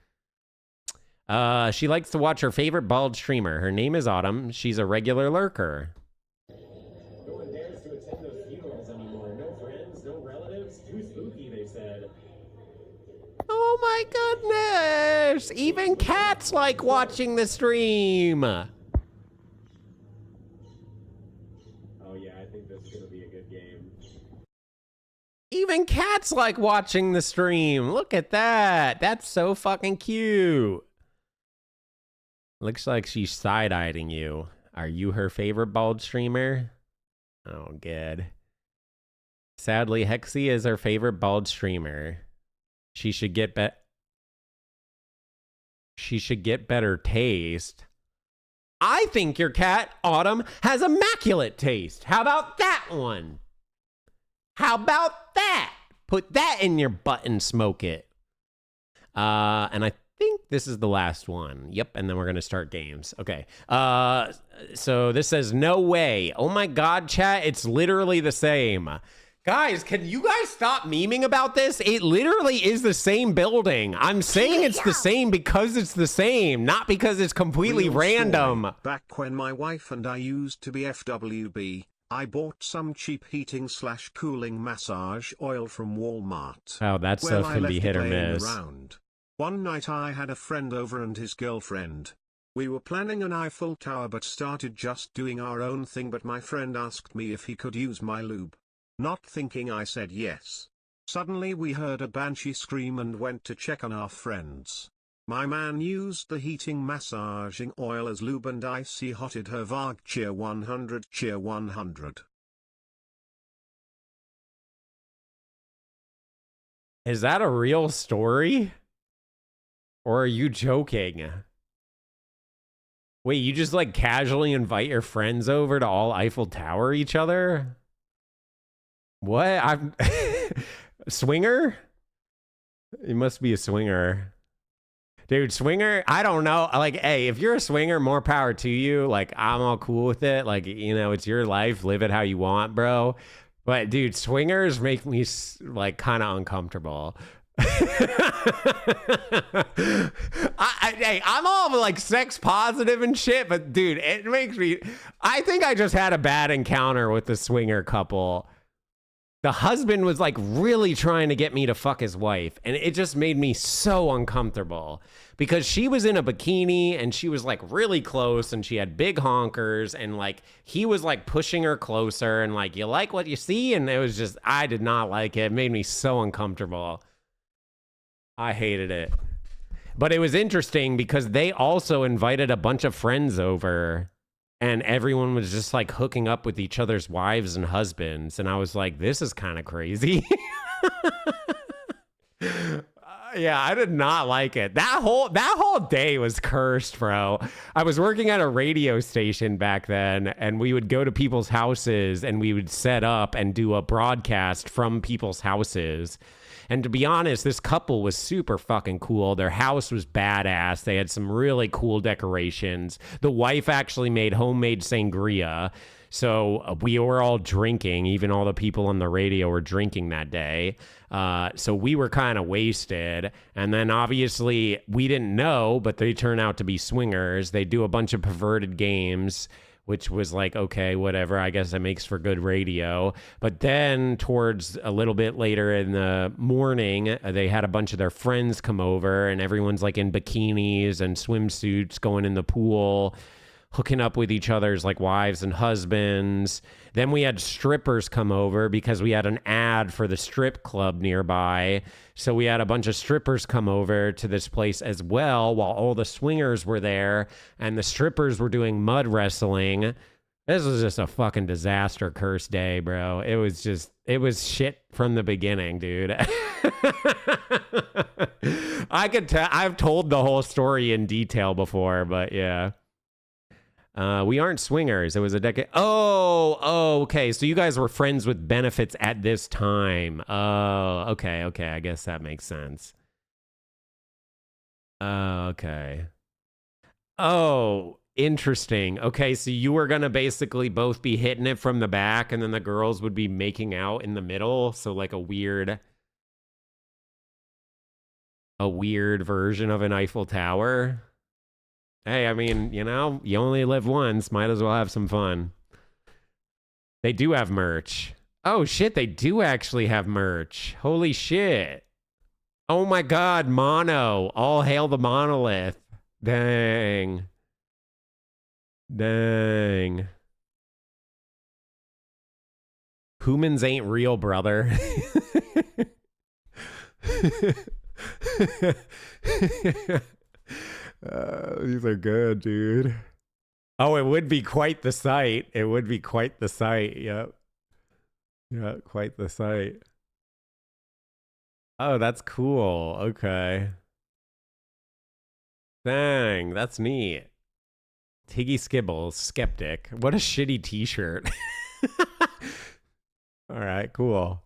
Speaker 1: She likes to watch her favorite bald streamer. Her name is Autumn. She's a regular lurker.
Speaker 14: No one dares to attend those funerals anymore. No friends, no relatives. Too spooky, they said.
Speaker 1: Oh my goodness! Even cats like watching the stream.
Speaker 14: Oh yeah, I think this is gonna be a good game.
Speaker 1: Even cats like watching the stream. Look at that. That's so fucking cute. Looks like she's side-eyeing you. Are you her favorite bald streamer? Oh, good. Sadly, Hexy is her favorite bald streamer. She should get better taste. I think your cat, Autumn, has immaculate taste. How about that one? How about that? Put that in your butt and smoke it. And I think this is the last one. Yep, and then we're gonna start games. Okay. So this says no way. Oh my god, chat, it's literally the same. Guys, can you guys stop memeing about this? It literally is the same building. I'm saying it's the same because it's the same, not because it's completely random.
Speaker 6: Back when my wife and I used to be FWB, I bought some cheap heating/cooling massage oil from Walmart.
Speaker 1: Oh, that stuff can be hit or miss.
Speaker 6: Around. One night I had a friend over and his girlfriend. We were planning an Eiffel Tower but started just doing our own thing, but my friend asked me if he could use my lube. Not thinking, I said yes. Suddenly we heard a banshee scream and went to check on our friends. My man used the heating massaging oil as lube and icy hotted her Varg cheer 100 cheer 100.
Speaker 1: Is that a real story? Or are you joking? Wait, you just like casually invite your friends over to all Eiffel Tower each other? What? I'm swinger? You must be a swinger. Dude, swinger, I don't know. Like, hey, if you're a swinger, more power to you. Like, I'm all cool with it. Like, you know, it's your life. Live it how you want, bro. But, dude, swingers make me, like, kind of uncomfortable. Hey, I'm all like sex positive and shit, but, dude, it makes me... I think I just had a bad encounter with the swinger couple. The husband was like really trying to get me to fuck his wife, and it just made me so uncomfortable because she was in a bikini and she was like really close and she had big honkers, and like he was like pushing her closer and like, you like what you see? And it was just, I did not like it. It made me so uncomfortable. I hated it. But it was interesting because they also invited a bunch of friends over. And everyone was just like hooking up with each other's wives and husbands. And I was like, this is kind of crazy. Yeah, I did not like it. That whole day was cursed, bro. I was working at a radio station back then, and we would go to people's houses and we would set up and do a broadcast from people's houses. And to be honest, this couple was super fucking cool. Their house was badass. They had some really cool decorations. The wife actually made homemade sangria. So we were all drinking. Even all the people on the radio were drinking that day. So we were kind of wasted. And then obviously we didn't know, but they turn out to be swingers. They do a bunch of perverted games, which was like, okay, whatever. I guess that makes for good radio. But then towards a little bit later in the morning, they had a bunch of their friends come over and everyone's like in bikinis and swimsuits going in the pool, hooking up with each other's like wives and husbands. Then we had strippers come over because we had an ad for the strip club nearby. So we had a bunch of strippers come over to this place as well while all the swingers were there and the strippers were doing mud wrestling. This was just a fucking disaster curse day, bro. It was shit from the beginning, dude. I could tell. I've told the whole story in detail before, but yeah. We aren't swingers. It was a decade. Oh, okay. So you guys were friends with benefits at this time. Oh, okay. I guess that makes sense. Okay. Oh, interesting. Okay, so you were gonna basically both be hitting it from the back, and then the girls would be making out in the middle. So like a weird version of an Eiffel Tower. Hey, I mean, you know, you only live once. Might as well have some fun. They do have merch. Oh, shit, they do actually have merch. Holy shit. Oh, my God, mono. All hail the monolith. Dang. Humans ain't real, brother. These are good, dude. Oh, it would be quite the sight. It would be quite the sight. Yep. Yeah, quite the sight. Oh, that's cool. Okay. Dang, that's neat. Tiggy Skibbles, Skeptic. What a shitty t-shirt. All right, cool.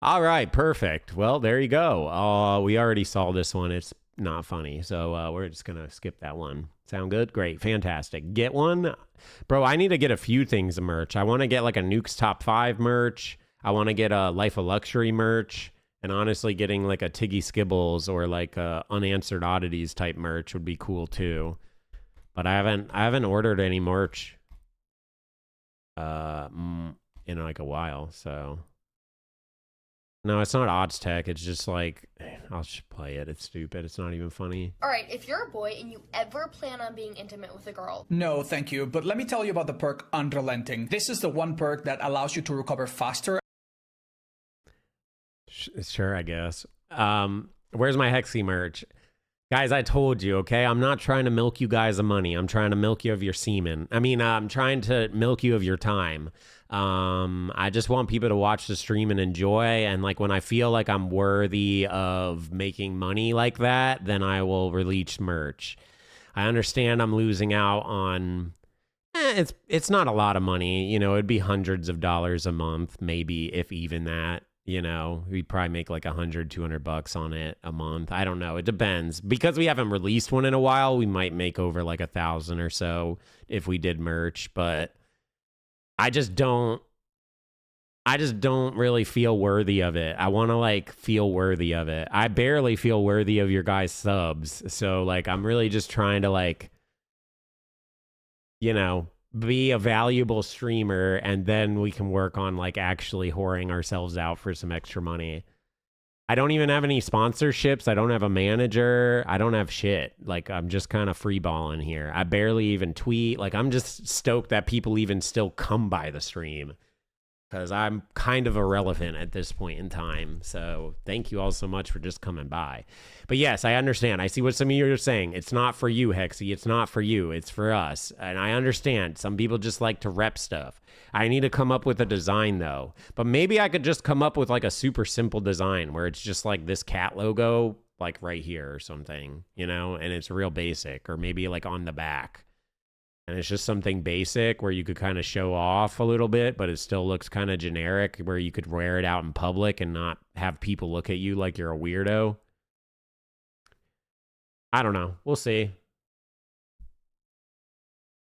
Speaker 1: All right, perfect. Well, there you go. We already saw this one. It's not funny, so we're just gonna skip that one. Sound good? Great, fantastic. Get one, bro. I need to get a few things of merch. I want to get like a Nuke's Top 5 merch. I want to get a Life of Luxury merch, and honestly, getting like a Tiggy Skibbles or like a Unanswered Oddities type merch would be cool too. But I haven't ordered any merch in like a while, so. No, it's not odds tech. It's just like, I'll just play it. It's stupid. It's not even funny.
Speaker 15: All right, if you're a boy and you ever plan on being intimate with a girl.
Speaker 16: No, thank you. But let me tell you about the perk Unrelenting. This is the one perk that allows you to recover faster.
Speaker 1: Sure, I guess. Where's my Hexy merch? Guys, I told you, okay? I'm not trying to milk you guys of money. I'm trying to milk you of your semen. I mean, I'm trying to milk you of your time. I just want people to watch the stream and enjoy. And like when I feel like I'm worthy of making money like that, then I will release merch. I understand I'm losing out on. It's not a lot of money, you know. It'd be hundreds of dollars a month, maybe, if even that. You know, we'd probably make like $100-200 on it a month. I don't know. It depends. Because we haven't released one in a while, we might make over like 1,000 or so if we did merch. But I just don't really feel worthy of it. I want to like feel worthy of it. I barely feel worthy of your guys' subs. So like, I'm really just trying to like, you know, be a valuable streamer, and then we can work on like actually whoring ourselves out for some extra money. I don't even have any sponsorships. I don't have a manager. I don't have shit. Like, I'm just kind of freeballing here. I barely even tweet. Like, I'm just stoked that people even still come by the stream, because I'm kind of irrelevant at this point in time. So thank you all so much for just coming by. But yes, I understand. I see what some of you are saying. It's not for you, Hexy. It's not for you. It's for us. And I understand. Some people just like to rep stuff. I need to come up with a design, though. But maybe I could just come up with like a super simple design where it's just like this cat logo, like right here or something, you know, and it's real basic, or maybe like on the back. And it's just something basic where you could kind of show off a little bit, but it still looks kind of generic, where you could wear it out in public and not have people look at you like you're a weirdo. I don't know. We'll see.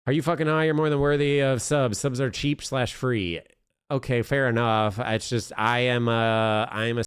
Speaker 1: Are you fucking high? You're more than worthy of subs. Subs are cheap / free. Okay, fair enough. It's just I am a